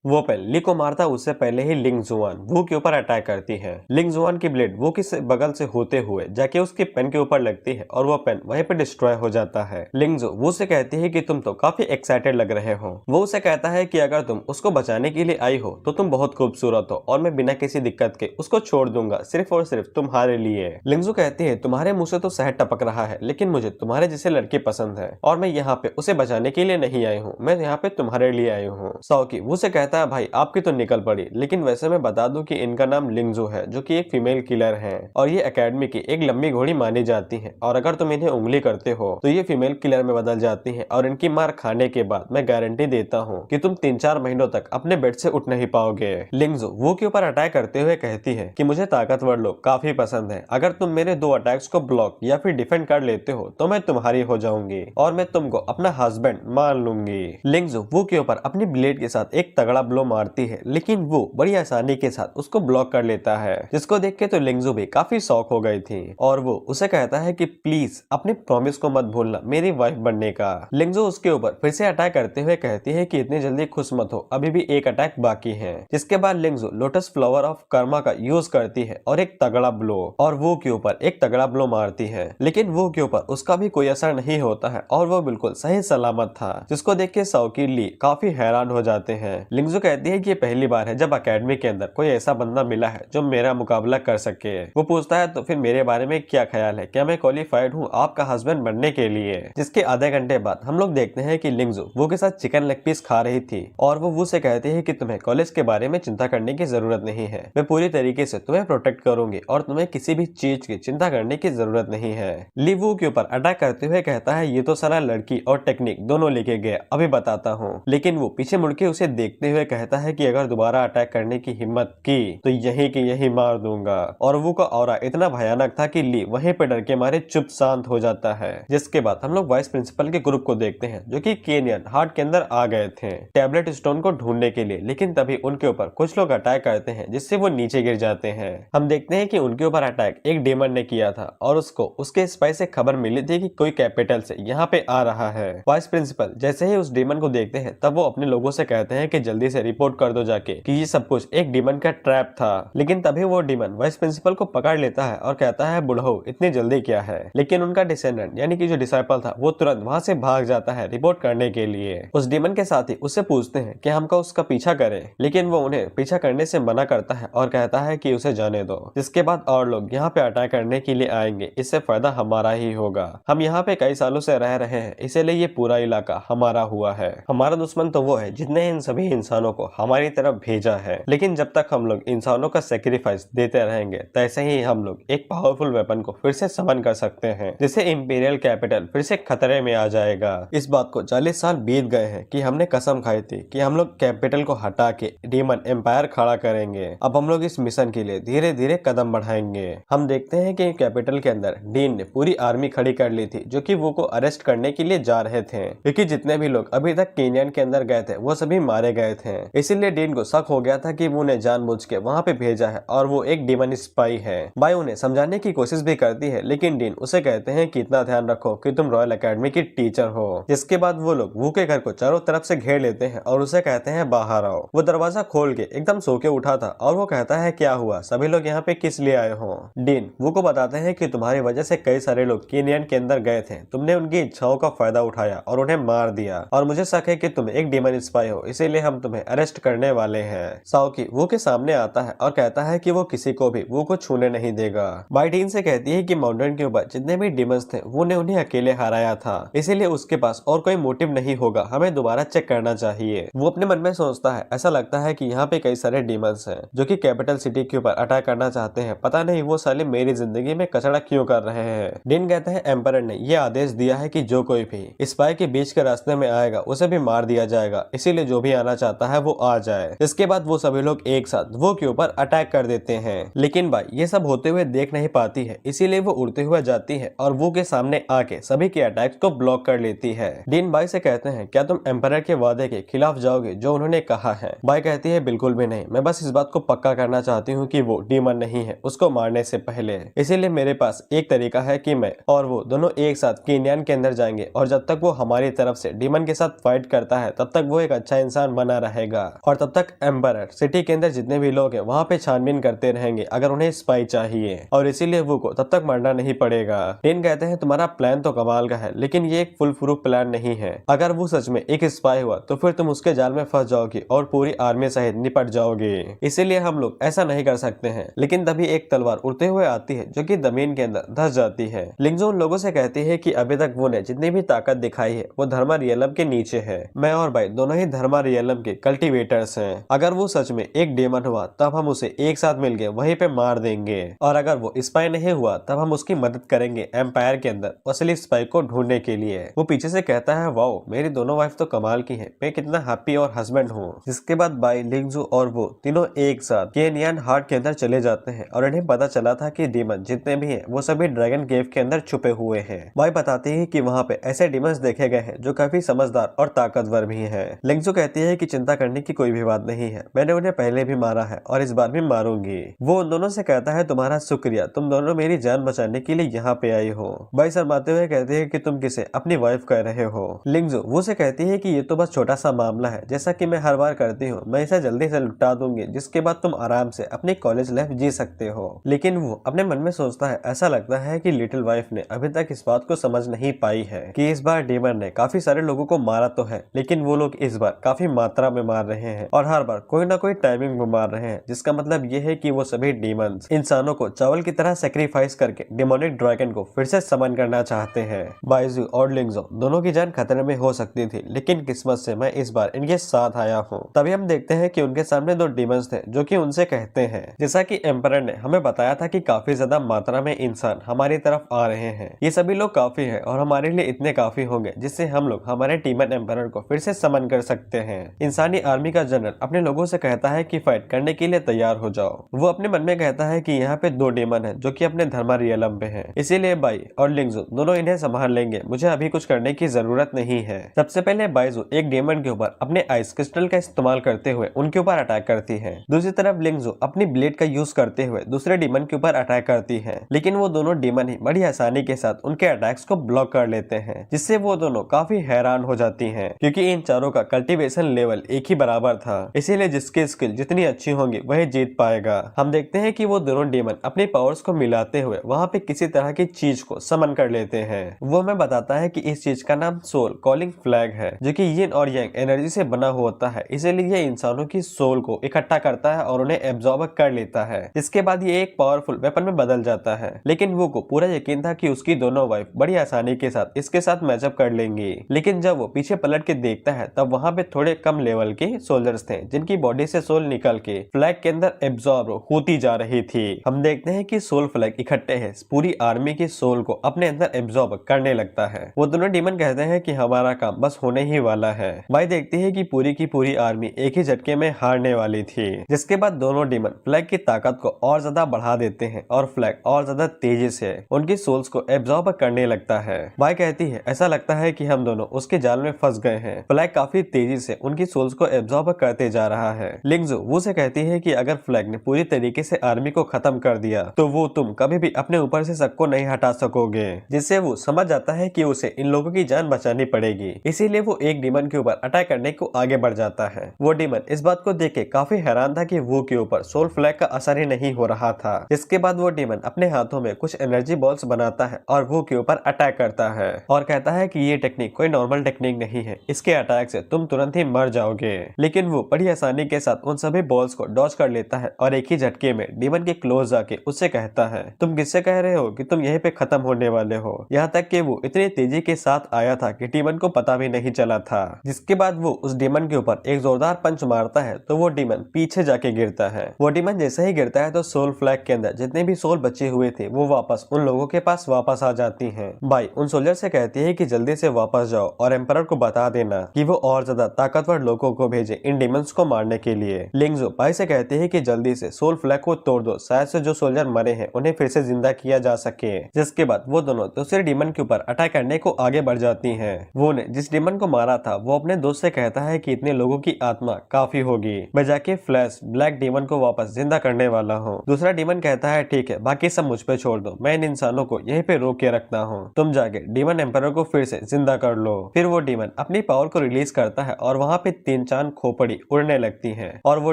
वो पेन ली को मारता उससे पहले ही लिंग जुआन वू के ऊपर अटैक करती है। लिंग जुआन की ब्लेड वो के बगल से होते हुए जाके उसके पेन के ऊपर लगती है और वो पेन वहीं पे डिस्ट्रॉय हो जाता है। लिंग जू वो से कहती है कि तुम तो काफी एक्साइटेड लग रहे हो। वो उसे कहता है कि अगर तुम उसको बचाने के लिए आई हो तो तुम बहुत खूबसूरत हो और मैं बिना किसी दिक्कत के उसको छोड़ दूंगा सिर्फ और सिर्फ तुम्हारे लिए। लिंगजू कहती है तुम्हारे मुंह से तो शहद टपक रहा है, लेकिन मुझे तुम्हारे जैसे लड़के पसंद है और मैं यहाँ पे उसे बचाने के लिए नहीं आई हूँ, मैं यहाँ पे तुम्हारे लिए आई हूँ। सौकी वो से कहता कहता है भाई आपकी तो निकल पड़ी, लेकिन वैसे मैं बता दूं कि इनका नाम लिंगजू है जो कि एक फीमेल किलर है और ये एकेडमी की एक लंबी घोड़ी मानी जाती है और अगर तुम इन्हें उंगली करते हो तो ये फीमेल किलर में बदल जाती है और इनकी मार खाने के बाद मैं गारंटी देता हूँ कि तुम 3-4 महीनों तक अपने बेड से उठ नहीं पाओगे। लिंगजू वो के ऊपर अटैक करते हुए कहती है कि मुझे ताकतवर लोग काफी पसंद है, अगर तुम मेरे 2 अटैक्स को ब्लॉक या फिर डिफेंड कर लेते हो तो मैं तुम्हारी हो जाऊंगी और मैं तुमको अपना हस्बैंड मान लूंगी। लिंगजू वो के ऊपर अपनी ब्लेड के साथ एक तगड़ा ब्लो मारती है, लेकिन वो बड़ी आसानी के साथ उसको ब्लॉक कर लेता है, जिसको देख के तो लिंगजू भी काफी शॉक हो गई थी और वो उसे कहता है कि प्लीज अपने प्रॉमिस को मत भूलना मेरी वाइफ बनने का। लिंगजू उसके ऊपर फिर से अटैक करते हुए कहती है कि इतनी जल्दी खुश मत हो, अभी भी एक अटैक बाकी है। जिसके बाद लिंगजू लोटस फ्लावर ऑफ कर्मा का यूज करती है और एक तगड़ा ब्लो और वो के ऊपर एक तगड़ा ब्लो मारती है, लेकिन वो के ऊपर उसका भी कोई असर नहीं होता है और वो बिल्कुल सही सलामत था, जिसको देख के साओकी ली काफी हैरान हो जाते हैं। लिंगजू कहती है कि ये पहली बार है जब अकेडमी के अंदर कोई ऐसा बंदा मिला है जो मेरा मुकाबला कर सके। वो पूछता है तो फिर मेरे बारे में क्या ख्याल है, क्या मैं क्वालिफाइड हूँ आपका हस्बैंड बनने के लिए। जिसके आधे घंटे बाद हम लोग देखते हैं कि लिंगजू वो के साथ चिकन लेग पीस खा रही थी और वो से कहती है कि तुम्हें कॉलेज के बारे में चिंता करने की जरूरत नहीं है, मैं पूरी तरीके से तुम्हें प्रोटेक्ट करूंगी और तुम्हें किसी भी चीज की चिंता करने की जरूरत नहीं है। ली वो के ऊपर अटैक करते हुए कहता है ये तो सारा लड़की और टेक्निक दोनों लेके गया, अभी बताता हूँ। लेकिन वो पीछे मुड़ के उसे देखते हुए कहता है कि अगर दोबारा अटैक करने की हिम्मत की तो यही की यही मार दूंगा। और वो का ऑरा इतना भयानक था कि ली वहीं पे डर के मारे चुप शांत हो जाता है। जिसके बाद हम लोग वाइस प्रिंसिपल के ग्रुप को देखते हैं जो कि केनियन हार्ट के अंदर आ गए थे टैबलेट स्टोन को ढूंढने के लिए, लेकिन तभी उनके ऊपर कुछ लोग अटैक करते हैं जिससे वो नीचे गिर जाते हैं। हम देखते हैं कि उनके ऊपर अटैक एक डेमन ने किया था और उसको उसके स्पाई से खबर मिली थी कि कोई कैपिटल से यहाँ पे आ रहा है। वाइस प्रिंसिपल जैसे ही उस डेमन को देखते हैं तब वो अपने लोगों से कहते हैं कि जल्दी से रिपोर्ट कर दो जाके कि ये सब कुछ एक डेमन का ट्रैप था। लेकिन तभी वो डेमन वाइस प्रिंसिपल को पकड़ लेता है और कहता है बुढ़ऊ इतनी जल्दी क्या है। लेकिन उनका डिसेंडेंट यानी कि जो डिसाइपल था वो तुरंत वहां से भाग जाता है रिपोर्ट करने के लिए। उस डेमन के साथ ही उससे पूछते हैं कि हमको उसका पीछा करे, लेकिन वो उन्हें पीछा करने से मना करता है और कहता है कि उसे जाने दो। जिसके बाद और लोग यहाँ पे अटैक करने के लिए आएंगे, इससे फायदा हमारा ही होगा। हम यहाँ पे कई सालों से रह रहे हैं, इसीलिए ये पूरा इलाका हमारा हुआ है। हमारा दुश्मन तो वो है जितने इन सभी इंसानों को हमारी तरफ भेजा है, लेकिन जब तक हम लोग इंसानों का सेक्रीफाइस देते रहेंगे तैसे ही हम लोग एक पावरफुल वेपन को फिर से समन कर सकते हैं, जिससे इंपीरियल कैपिटल फिर से खतरे में आ जाएगा। इस बात को 40 साल बीत गए हैं कि हमने कसम खाई थी कि हम लोग कैपिटल को हटा के डीमन एम्पायर खड़ा करेंगे। अब हम लोग इस मिशन के लिए धीरे धीरे कदम बढ़ाएंगे। हम देखते हैं कि कैपिटल के अंदर डीन ने पूरी आर्मी खड़ी कर ली थी जो कि वो को अरेस्ट करने के लिए जा रहे थे, क्योंकि जितने भी लोग अभी तक केनियन के अंदर गए थे वो सभी मारे गए थे। इसीलिए डीन को शक हो गया था कि वो ने जानबूझ के वहाँ पे भेजा है और वो एक डीमन स्पाई है। बाई उन्हें समझाने की कोशिश भी करती है, लेकिन डीन उसे कहते हैं कि इतना ध्यान रखो कि तुम रॉयल एकेडमी की टीचर हो। जिसके बाद वो लोग वो के घर को चारों तरफ से घेर लेते हैं और उसे कहते हैं बाहर आओ। वो दरवाजा खोल के एकदम सो के उठा था और वो कहता है क्या हुआ, सभी लोग यहाँ पे किस लिए आए हो। डीन वो को बताते हैं कि तुम्हारी वजह से कई सारे लोग केनियन के अंदर गए थे, तुमने उनकी इच्छाओं का फायदा उठाया और उन्हें मार दिया और मुझे शक है कि तुम एक डीमन स्पाई हो, इसीलिए हम तुम्हें अरेस्ट करने वाले हैं। साओकी वो के सामने आता है और कहता है कि वो किसी को भी वो को छूने नहीं देगा। बाई डीन से कहती है कि माउंटेन के ऊपर जितने भी डीमंस थे वो ने उन्हें अकेले हराया था, इसीलिए उसके पास और कोई मोटिव नहीं होगा, हमें दोबारा चेक करना चाहिए। वो अपने मन में सोचता है ऐसा लगता है कि यहाँ पे कई सारे डीमंस हैं जो कि कैपिटल सिटी के ऊपर अटैक करना चाहते हैं, पता नहीं वो साले मेरी जिंदगी में कचड़ा क्यों कर रहे हैं। डीन कहते हैं एम्परर ने ये आदेश दिया है कि जो कोई भी स्पाई के बीच के रास्ते में आएगा उसे भी मार दिया जाएगा, इसीलिए जो भी आना चाहता है वो आ जाए। इसके बाद वो सभी लोग एक साथ वो के ऊपर अटैक कर देते हैं, लेकिन बाई ये सब होते हुए देख नहीं पाती है, इसीलिए वो उड़ते हुए जाती है और वो के सामने आके सभी के अटैक्स को ब्लॉक कर लेती है। डीन बाई से कहते हैं क्या तुम एम्परर के वादे के खिलाफ जाओगे जो उन्होंने कहा है। बाई कहती है बिल्कुल भी नहीं, मैं बस इस बात को पक्का करना चाहती हूँ कि वो डीमन नहीं है उसको मारने से पहले, इसीलिए मेरे पास एक तरीका है कि मैं और वो दोनों एक साथ केनियन के अंदर जाएंगे और जब तक वो हमारी तरफ से डीमन के साथ फाइट करता है तब तक वो एक अच्छा इंसान बना रहेगा और तब तक एम्परर सिटी के अंदर जितने भी लोग हैं वहाँ पे छानबीन करते रहेंगे अगर उन्हें स्पाई चाहिए, और इसीलिए वो को तब तक मरना नहीं पड़ेगा। डीन कहते हैं तुम्हारा प्लान तो कमाल का है, लेकिन ये एक फुल प्रूफ प्लान नहीं है। अगर वो सच में एक स्पाई हुआ तो फिर तुम उसके जाल में फंस जाओगी और पूरी आर्मी सहित निपट जाओगे, इसीलिए हम लोग ऐसा नहीं कर सकते हैं। लेकिन तभी एक तलवार उड़ते हुए आती है जो कि जमीन के अंदर धंस जाती है। लिंगजू उन लोगों से कहती है कि अभी तक वो ने जितनी भी ताकत दिखाई है वो धर्मा रियलम के नीचे है। मैं और भाई दोनों ही धर्मा रियलम के कल्टीवेटर्स हैं। अगर वो सच में एक डेमन हुआ तब हम उसे एक साथ मिलके वहीं पे मार देंगे, और अगर वो स्पाई नहीं हुआ तब हम उसकी मदद करेंगे एम्पायर के अंदर असली स्पाई को ढूंढने के लिए। वो पीछे से कहता है, वाओ मेरी दोनों वाइफ तो कमाल की है, मैं कितना हैप्पी और हस्बैंड हूँ। जिसके बाद बाई, लिंगजू और वो तीनों एक साथ केनियन हार्ट के अंदर चले जाते हैं और इन्हें पता चला था कि डीमन जितने भी हैं वो सभी ड्रैगन केव के अंदर छुपे हुए हैं। बाई बताती है कि वहाँ पे ऐसे डीमंस देखे गए हैं जो काफी समझदार और ताकतवर भी हैं। लिंगजू कहती है कि चिंता करने की कोई भी बात नहीं है, मैंने उन्हें पहले भी मारा है और इस बार भी मारूंगी। वो उन दोनों से कहता है, तुम्हारा शुक्रिया, तुम दोनों मेरी जान बचाने के लिए यहाँ पे आई हो। बाई शर्माते हुए कहती है कि तुम किसे अपनी वाइफ कह रहे हो। लिंगजू वो से कहती है कि ये तो बस छोटा सा मामला है, जैसा कि मैं हर बार करती हूँ, मैं इसे जल्दी से निपटा दूंगी जिसके बाद तुम आराम से अपनी कॉलेज लाइफ जी सकते हो। लेकिन वो अपने मन में सोचता है, ऐसा लगता है कि लिटिल वाइफ ने अभी तक इस बात को समझ नहीं पाई है कि इस बार डीमन ने काफी सारे लोगों को मारा तो है, लेकिन वो लोग इस बार काफी मात्रा में मार रहे हैं और हर बार कोई ना कोई टाइमिंग में मार रहे हैं, जिसका मतलब ये है कि वो सभी डीमंस इंसानों को चावल की तरह सेक्रीफाइस करके डेमोनिक ड्रैगन को फिर से समन करना चाहते हैं। बाइजू और लिंगजो दोनों की जान खतरे में हो सकती थी, लेकिन किस्मत से मैं इस बार इनके साथ आया हूँ। तभी हम देखते हैं कि उनके सामने दो डीमंस थे जो कि उनसे कहते हैं, जैसा कि एम्परर ने हमें बताया था कि काफी ज्यादा मात्रा में इंसान हमारी तरफ आ रहे हैं, ये सभी लोग काफी हैं और हमारे लिए इतने काफी होंगे जिससे हम लोग हमारे डीमन एम्परर को फिर से समन कर सकते हैं। इंसानी आर्मी का जनरल अपने लोगों से कहता है कि फाइट करने के लिए तैयार हो जाओ। वो अपने मन में कहता है कि यहाँ पे दो डीमन है जो कि अपने धर्मा रियलम पे हैं, इसीलिए बाई और लिंगजू दोनों इन्हें संभाल लेंगे, मुझे अभी कुछ करने की जरूरत नहीं है। सबसे पहले बाइजू एक डेमन के ऊपर अपने आइस क्रिस्टल का इस्तेमाल करते हुए उनके ऊपर अटैक करती है। दूसरी तरफ लिंगजू अपनी ब्लेड का यूज करते हुए दूसरे डीमन के ऊपर अटैक करती है, लेकिन वो दोनों डीमन ही बड़ी आसानी के साथ उनके अटैक्स को ब्लॉक कर लेते हैं, जिससे वो दोनों काफी हैरान हो जाती हैं, क्योंकि इन चारों का कल्टीवेशन लेवल एक ही बराबर था, इसीलिए जिसकी स्किल जितनी अच्छी होंगी वही जीत पाएगा। हम देखते हैं कि वो दोनों डीमन अपने पावर्स को मिलाते हुए वहाँ पे किसी तरह की चीज को समन कर लेते हैं। वो हमें बताता है कि इस चीज का नाम सोल कॉलिंग फ्लैग है, जो कि यिन और यांग एनर्जी से बना होता है, इसीलिए ये इंसानों की सोल को इकट्ठा करता है और उन्हें एब्जॉर्ब कर लेता है। इसके बाद ये एक पावरफुल वेपन में बदल जाता है, लेकिन वो को पूरा यकीन था कि उसकी दोनों वाइफ बड़ी आसानी के साथ इसके साथ मैचअप कर लेंगी। लेकिन जब वो पीछे पलट के देखता है तब वहाँ पे थोड़े कम लेवल के सोल्जर्स थे जिनकी बॉडी से सोल निकल के फ्लैग के अंदर एब्जॉर्ब होती जा रही थी। हम देखते हैं कि सोल फ्लैग इकट्ठे हैं, पूरी आर्मी की सोल को अपने अंदर एब्जॉर्ब करने लगता है। वो दोनों डीमन कहते हैं कि हमारा काम बस होने ही वाला है। भाई देखती है कि पूरी की पूरी आर्मी एक ही झटके में हारने वाली थी, जिसके बाद दोनों डीमन फ्लैग की ताकत को और ज्यादा बढ़ा देते हैं और फ्लैग और ज्यादा तेजी से उनकी सोल्स को एब्जॉर्ब करने लगता है। भाई कहती है, ऐसा लगता है कि हम दोनों उसके जाल में फंस गए हैं। फ्लैग काफी तेजी से उनकी सोल्स को एब्जॉर्ब करते जा रहा है। लिंगजू वो से कहती है कि अगर फ्लैग ने पूरी तरीके से आर्मी को खत्म कर दिया तो वो तुम कभी भी अपने ऊपर से सबको नहीं हटा सकोगे, जिससे वो समझ जाता है कि उसे इन लोगों की जान बचानी पड़ेगी। इसीलिए वो एक डीमन के ऊपर अटैक करने को आगे बढ़ जाता है। वो डीमन इस बात को देख के काफी हैरान था कि वो के ऊपर सोल फ्लैग का असर ही नहीं हो रहा था। इसके बाद वो डीमन अपने हाथों में कुछ एनर्जी बॉल्स बनाता है और वो के ऊपर अटैक करता है और कहता है कि ये टेक्निक कोई नॉर्मल टेक्निक नहीं है, इसके अटैक से तुम तुरंत ही मर जाओगे। लेकिन वो बड़ी आसानी के साथ उन सभी बॉल्स को डॉज कर लेता है और एक ही झटके में डीमन के क्लोज जाके उससे कहता है, तुम किससे कह रहे हो कि तुम यहीं पे खत्म होने वाले हो। यहाँ तक कि वो इतनी तेजी के साथ आया था कि डीमन को पता भी नहीं चला था। जिसके बाद वो उस डीमन के ऊपर एक जोरदार पंच मारता है तो वो डीमन पीछे जाके गिरता है। वो डीमन जैसे ही गिरता है तो सोल फ्लैग के अंदर जितने भी सोल बचे हुए थे वो वापस उन लोगों के पास वापस आ जाती हैं। बाई उन सोल्जर से कहती है कि जल्दी से वापस जाओ और एम्परर को बता देना कि वो और ज्यादा ताकतवर लोगों को भेजे इन डीमंस को मारने के लिए। लिंगजू बाई से कहती है कि जल्दी से सोल फ्लैग को तोड़ दो, शायद से जो सोल्जर मरे हैं उन्हें फिर से जिंदा किया जा सके। जिसके बाद वो दोनों दूसरे डीमन के ऊपर अटैक करने को आगे बढ़ जाती हैं। वो ने जिस डीमन को मारा था वो अपने दोस्त से कहता है कि इतने लोगों की आत्मा काफी होगी, मैं जाके फ्लैश ब्लैक डीमन को वापस जिंदा करने वाला हूँ। दूसरा डीमन कहता है ठीक है, बाकी सब मुझ पे छोड़ दो, मैं इन इंसानों को यहीं पे रोक के रखता हूँ, तुम जाके डीमन एम्परर को फिर से जिंदा कर लो। फिर वो डीमन अपनी पावर को रिलीज करता है और वहाँ पे 3-4 खोपड़ी उड़ने लगती है और वो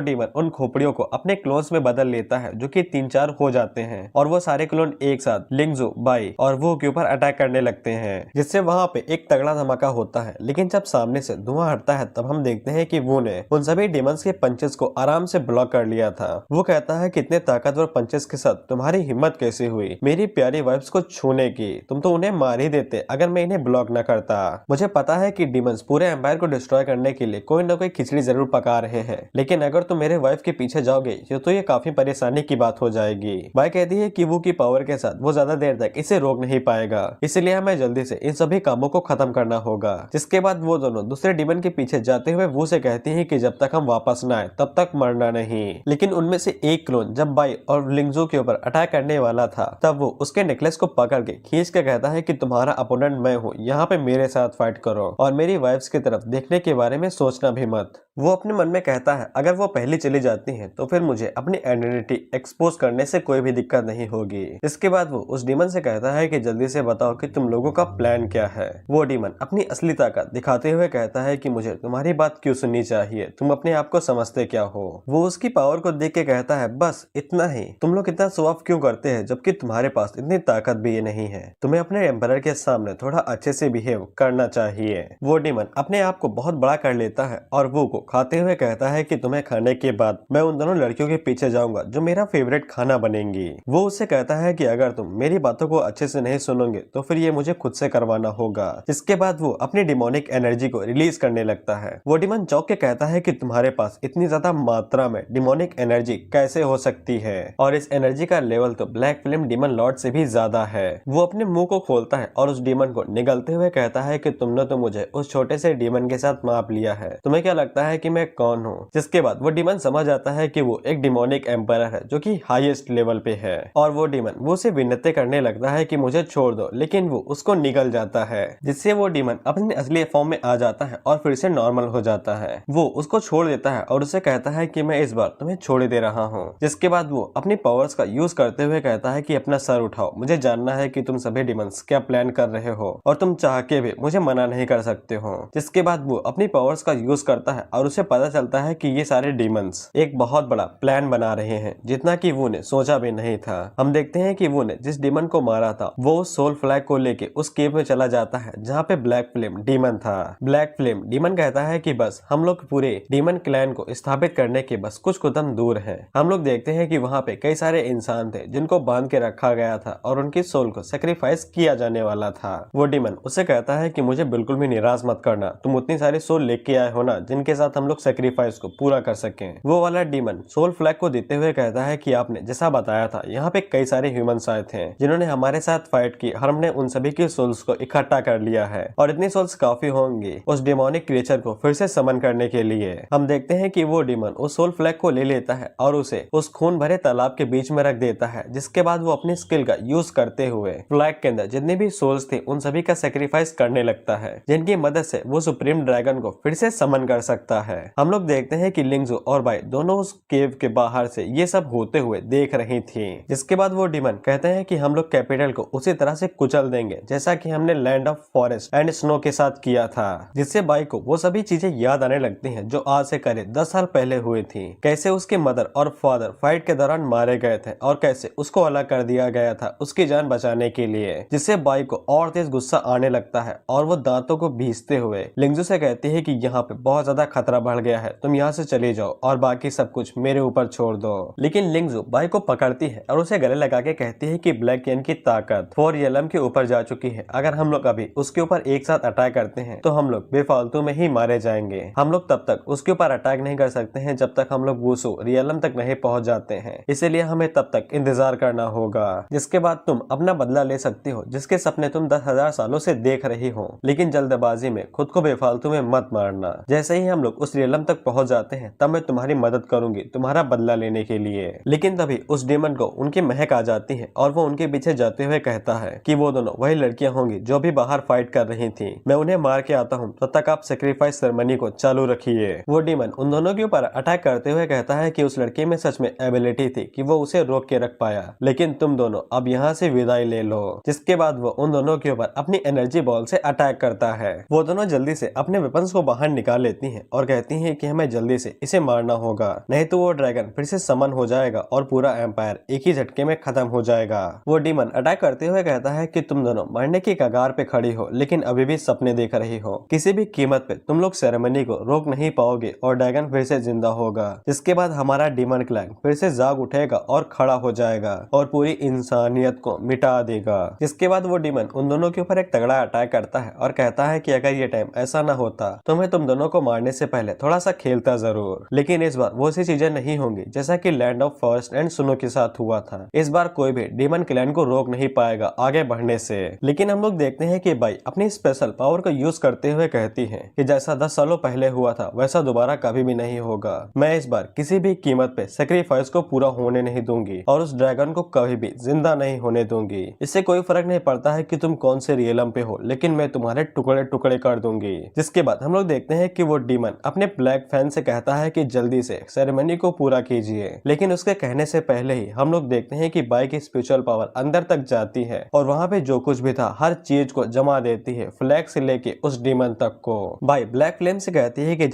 डीमन उन खोपड़ियों को अपने क्लोन्स में बदल लेता है जो कि 3-4 हो जाते हैं और वो सारे क्लोन एक साथ लिंगजू बाई और वो के ऊपर अटैक करने लगते हैं, जिससे वहाँ पे एक तगड़ा धमाका होता है। लेकिन जब सामने से धुआं हटता है तब हम देखते हैं कि वो ने उन सभी डीमंस के पंचेस को आराम से ब्लॉक कर लिया था। वो कहता है कितने ताकतवर पंचेस के साथ तुम्हारी हिम्मत कैसे हुई मेरी प्यारी वाइफ्स को छूने की, तुम तो उन्हें मार ही देते अगर मैं इन्हें ब्लॉक न करता। मुझे पता है कि डीमंस पूरे एम्पायर को डिस्ट्रॉय करने के लिए कोई न ना कोई खिचड़ी जरूर पका रहे हैं, लेकिन अगर तुम मेरे वाइफ के पीछे जाओगे तो ये काफी परेशानी की बात हो जाएगी। बाई कहती है कि वो की पावर के साथ वो ज्यादा देर तक इसे रोक नहीं पाएगा, इसलिए हमें जल्दी से इन सभी कामों को खत्म करना होगा। जिसके बाद वो दोनों दूसरे डीमन के पीछे जाते हुए वो से कहती है कि जब तक हम वापस न आए तब तक मरना नहीं। लेकिन उनमें से एक क्लोन जब बाई और लिंगजू के ऊपर अटैक करने वाला था, तब वो उसके नेकलेस को पकड़ के खींच के कहता है कि तुम्हारा अपोनेंट मैं हूँ, यहाँ पे मेरे साथ फाइट करो और मेरी वाइफ्स की तरफ देखने के बारे में सोचना भी मत। वो अपने मन में कहता है अगर वो पहले चली जाती हैं तो फिर मुझे अपनी आइडेंटिटी एक्सपोज करने से कोई भी दिक्कत नहीं होगी। इसके बाद वो उस डीमन से कहता है कि जल्दी से बताओ कि तुम लोगों का प्लान क्या है। वो डीमन अपनी असली ताकत दिखाते हुए कहता है कि मुझे तुम्हारी बात क्यों सुननी चाहिए, तुम अपने आप को समझते क्या हो। वो उसकी पावर को देख के कहता है बस इतना ही, तुम लोग इतना शो ऑफ क्यों करते हैं जबकि तुम्हारे पास इतनी ताकत भी नहीं है। तुम्हें अपने एम्परर के सामने थोड़ा अच्छे से बिहेव करना चाहिए। वो डीमन अपने आप को बहुत बड़ा कर लेता है और वो को खाते हुए कहता है कि तुम्हें खाने के बाद मैं उन दोनों लड़कियों के पीछे जाऊंगा जो मेरा फेवरेट खाना बनेंगी। वो उससे कहता है कि अगर तुम मेरी बातों को अच्छे से नहीं सुनोगे तो फिर ये मुझे खुद से करवाना होगा। जिसके बाद वो अपनी डिमोनिक एनर्जी को रिलीज करने लगता है। वो डीमन चौंक के कहता है कि तुम्हारे पास इतनी ज्यादा मात्रा में डिमोनिक एनर्जी कैसे हो सकती है, और इस एनर्जी का लेवल तो ब्लैक फ्लेम डीमन लॉर्ड से भी ज्यादा है। वो अपने मुंह को खोलता है और उस डीमन को निगलते हुए कहता है कि तुमने तो मुझे उस छोटे से डीमन के साथ माप लिया है, तुम्हें क्या लगता है कि मैं कौन हूँ। जिसके बाद वो डीमन समझ आता है कि वो एक डिमोनिक एम्पायर है जो कि हाईएस्ट लेवल पे है, और वो डीमन वो उसे विनती करने लगता है कि मुझे छोड़ दो, लेकिन वो उसको निगल जाता है। जिससे वो डीमन अपने असली फॉर्म में आ जाता है और फिर से नॉर्मल हो जाता है। वो उसको छोड़ देता है और उसे कहता है कि मैं इस बार तुम्हें छोड़ दे रहा हूँ। जिसके बाद वो अपनी पावर्स का यूज करते हुए कहता है कि अपना सर उठाओ, मुझे जानना है कि तुम सभी डीमंस क्या प्लान कर रहे हो और तुम चाह के भी मुझे मना नहीं कर सकते हो। जिसके बाद वो अपनी पावर्स का यूज करता है और उसे पता चलता है कि ये सारे डीमंस एक बहुत बड़ा प्लान बना रहे हैं, जितना कि वो ने सोचा भी नहीं था। हम देखते हैं कि वो ने जिस डीमन को मारा था वो सोल फ्लैग को लेके उस केव में चला जाता है जहाँ पे ब्लैक फ्लेम डीमन था। ब्लैक फ्लेम डीमन कहता है कि बस हम लोग पूरे डीमन क्लैन को स्थापित करने के बस कुछ कदम दूर हैं। हम लोग देखते हैं कि वहाँ पे कई सारे इंसान थे जिनको बांध के रखा गया था और उनकी सोल को सेक्रीफाइस किया जाने वाला था। वो डीमन उसे कहता है कि मुझे बिल्कुल भी निराश मत करना, तुम उतनी सारी सोल लेके आए हो ना जिनके साथ हम लोग सेक्रीफाइस को पूरा कर सकें। वो वाला डीमन सोल फ्लैग को देते हुए कहता है कि आपने जैसा बताया था यहाँ पे कई सारे ह्यूमंस आए थे जिन्होंने हमारे साथ फाइट की, और हमने उन सभी की सोल्स को इकट्ठा कर लिया है और इतनी सोल्स काफी होंगी उस डेमोनिक क्रिएचर को फिर से समन करने के लिए। हम देखते हैं कि वो डीमन उस सोल फ्लैग को ले लेता है और उसे उस खून भरे तालाब के बीच में रख देता है। जिसके बाद वो अपनी स्किल का यूज करते हुए फ्लैग के अंदर जितनी भी सोल्स थी उन सभी का सेक्रीफाइस करने लगता है, जिनकी मदद से वो सुप्रीम ड्रैगन को फिर से समन कर सकता है। हम लोग देखते हैं कि लिंगजू और बाई दोनों उस केव के बाहर से ये सब होते हुए देख रही थी। जिसके बाद वो डीमन कहते हैं कि हम लोग कैपिटल को उसी तरह से कुचल देंगे जैसा कि हमने land of forest and snow के साथ किया था। जिससे बाई को वो सभी चीजें याद आने लगती हैं जो आज से करीब 10 साल पहले हुई थी। कैसे उसके मदर और फादर फाइट के दौरान मारे गए थे और कैसे उसको अलग कर दिया गया था उसकी जान बचाने के लिए। जिससे बाई को और तेज गुस्सा आने लगता है और वो दांतों को भींचते हुए लिंगजू से कहती है कि यहाँ पे बहुत ज्यादा खतरा बढ़ गया है, तुम यहाँ से चले जाओ और बाकी सब कुछ मेरे ऊपर छोड़ दो। लेकिन लिंगजू बाई को पकड़ती है और उसे गले लगा के कहती है कि ब्लैक यन की ताकत 4 येलम के ऊपर जा चुकी है, अगर हम लोग अभी उसके ऊपर एक साथ अटैक करते हैं तो हम लोग बेफालतू में ही मारे जाएंगे। हम लोग तब तक उसके ऊपर अटैक नहीं कर सकते हैं जब तक हम लोग वुसू रियलम तक नहीं पहुंच जाते हैं, इसीलिए हमें तब तक इंतजार करना होगा। जिसके बाद तुम अपना बदला ले सकती हो जिसके सपने तुम 10,000 सालों से देख रही हो, लेकिन जल्दबाजी में खुद को बेफालतू में मत मारना। जैसे ही हम लोग उस रियलम तक पहुंच जाते हैं तब मैं तुम्हारी मदद करूंगी तुम्हारा बदला लेने के लिए। लेकिन तभी उस डेमन को उनकी महक आ जाती है और वो उनके पीछे जाते हुए कहता है कि वो दोनों वही लड़कियां होंगी जो भी बाहर फाइट कर रही थी, मैं उन्हें मार के आता हूँ, तब तक आप सेक्रीफाइस सेरेमनी को चालू रखिए। वो डेमन उन दोनों के ऊपर अटैक करते हुए कहता है कि उस लड़की में सच में एबिलिटी थी कि वो उसे रोक के रख पाया, लेकिन तुम दोनों अब यहाँ से विदाई ले लो। जिसके बाद वो उन दोनों के ऊपर अपनी एनर्जी बॉल से अटैक करता है। वो दोनों जल्दी से अपने वेपन्स को बाहर निकाल लेती हैं और कहती हैं कि हमें जल्दी से इसे मारना होगा, नहीं तो वो ड्रैगन फिर से समन हो जाएगा और पूरा एम्पायर एक ही झटके में खत्म हो जाएगा। वो डीमन अटैक करते हुए कहता है कि तुम दोनों मरने की कगार पे खड़ी हो, लेकिन अभी भी सपने देख रही हो, किसी भी कीमत पे तुम लोग सेरेमनी को रोक नहीं पाओगे और ड्रैगन फिर से जिंदा होगा। जिसके बाद हमारा डीमन क्लैन फिर से जाग उठेगा और खड़ा हो जाएगा और पूरी इंसानियत को मिटा देगा। जिसके बाद वो डीमन उन दोनों के ऊपर एक तगड़ा अटैक करता है और कहता है कि अगर ये टाइम ऐसा ना होता तो मैं तुम दोनों को मारने से पहले थोड़ा सा खेलता जरूर, लेकिन इस बार वो सी चीजें नहीं होंगी जैसा कि लैंड ऑफ फर्स्ट एंड सुनो के साथ हुआ था। इस बार कोई भी डीमन क्लैन को रोक नहीं पाएगा आगे बढ़ने से। लेकिन हम लोग देखते हैं कि बाई अपनी स्पेशल पावर को यूज करते हुए कहती है कि जैसा 10 सालों पहले हुआ था वैसा दोबारा कभी भी नहीं होगा। मैं इस बार किसी भी कीमत पे सेक्रीफाइस को पूरा होने नहीं दूंगी और उस ड्रैगन को कभी भी जिंदा नहीं होने दूंगी। इससे कोई फर्क नहीं पड़ता है कि तुम कौन से रियलम पे हो, लेकिन मैं तुम्हारे टुकड़े टुकड़े कर दूंगी। जिसके बाद हम लोग देखते हैं कि वो डीमन अपने ब्लैक फैन से कहता है कि जल्दी से सेरेमनी को पूरा कीजिए। लेकिन उसके कहने से पहले ही हम लोग देखते हैं कि बाई की स्पिरिचुअल पावर अंदर तक जाती है और वहाँ पे जो कुछ भी था हर चीज को जमा देती है, फ्लैग से लेके उस डीमन तक को। बाई ब्लैक फ्लेम से कहती है कि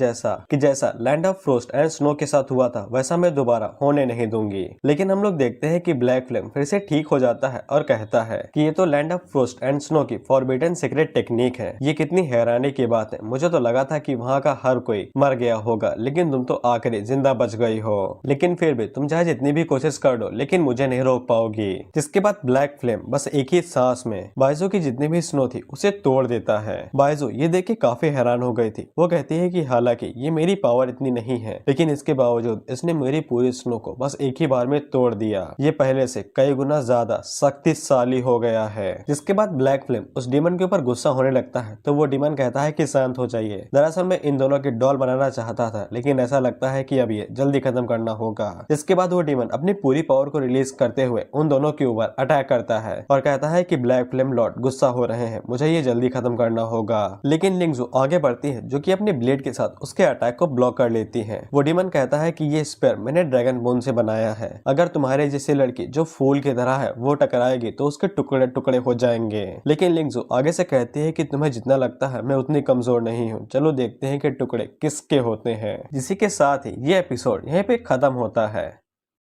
जैसा land of frost and snow के साथ हुआ था वैसा मैं दोबारा होने नहीं दूंगी। लेकिन हम लोग देखते हैं कि ब्लैक फ्लेम फिर से ठीक हो जाता है और कहता है कि ये तो land of frost and snow की फॉरबिडन सीक्रेट टेक्निक है। ये कितनी हैरानी की बात है, मुझे तो लगा था कि वहाँ का हर कोई मर गया होगा, लेकिन तुम तो आखिरी जिंदा बच गई हो। लेकिन फिर भी तुम चाहे जितनी भी कोशिश कर दो लेकिन मुझे नहीं रोक पाओगी। जिसके बाद ब्लैक फ्लेम बस एक ही सांस में बाइजू की जितनी भी स्नो थी उसे तोड़ देता है। बाइजू ये देख के काफी हैरान हो गई थी। वो कहती है कि हालांकि ये मेरी पावर इतनी नहीं है, लेकिन इसके बावजूद इसने मेरी पूरी स्नो को बस एक ही बार में तोड़ दिया। ये पहले से कई गुना ज्यादा शक्तिशाली हो गया है। जिसके बाद ब्लैक फ्लेम उस डीमन के ऊपर गुस्सा होने लगता है तो वो डीमन कहता है कि शांत हो जाइए। दरअसल मैं इन दोनों की डॉल बनाना चाहता था, लेकिन ऐसा लगता है कि अब ये जल्दी खत्म करना होगा। इसके बाद वो डीमन अपनी पूरी पावर को रिलीज करते हुए उन दोनों के ऊपर अटैक करता है और कहता है कि ब्लैक फ्लेम लॉर्ड गुस्सा हो रहे हैं, मुझे ये जल्दी खत्म करना होगा। लेकिन लिंगजू आगे बढ़ती है जो कि अपनी ब्लेड के साथ उसके अटैक को ब्लॉक कर लेती है। वो डीमन कहता है कि ये स्पेयर मैंने ड्रैगन बोन से बनाया है, अगर तुम्हारे जैसी लड़की जो फूल की तरह है वो टकराएगी तो उसके टुकड़े टुकड़े हो जाएंगे। लेकिन लिंगजू आगे से कहती है कि तुम्हें जितना लगता है मैं उतनी कमजोर नहीं हूँ, चलो देखते हैं कि टुकड़े किसके होते हैं। इसी के साथ ही ये एपिसोड यहीं पे खत्म होता है।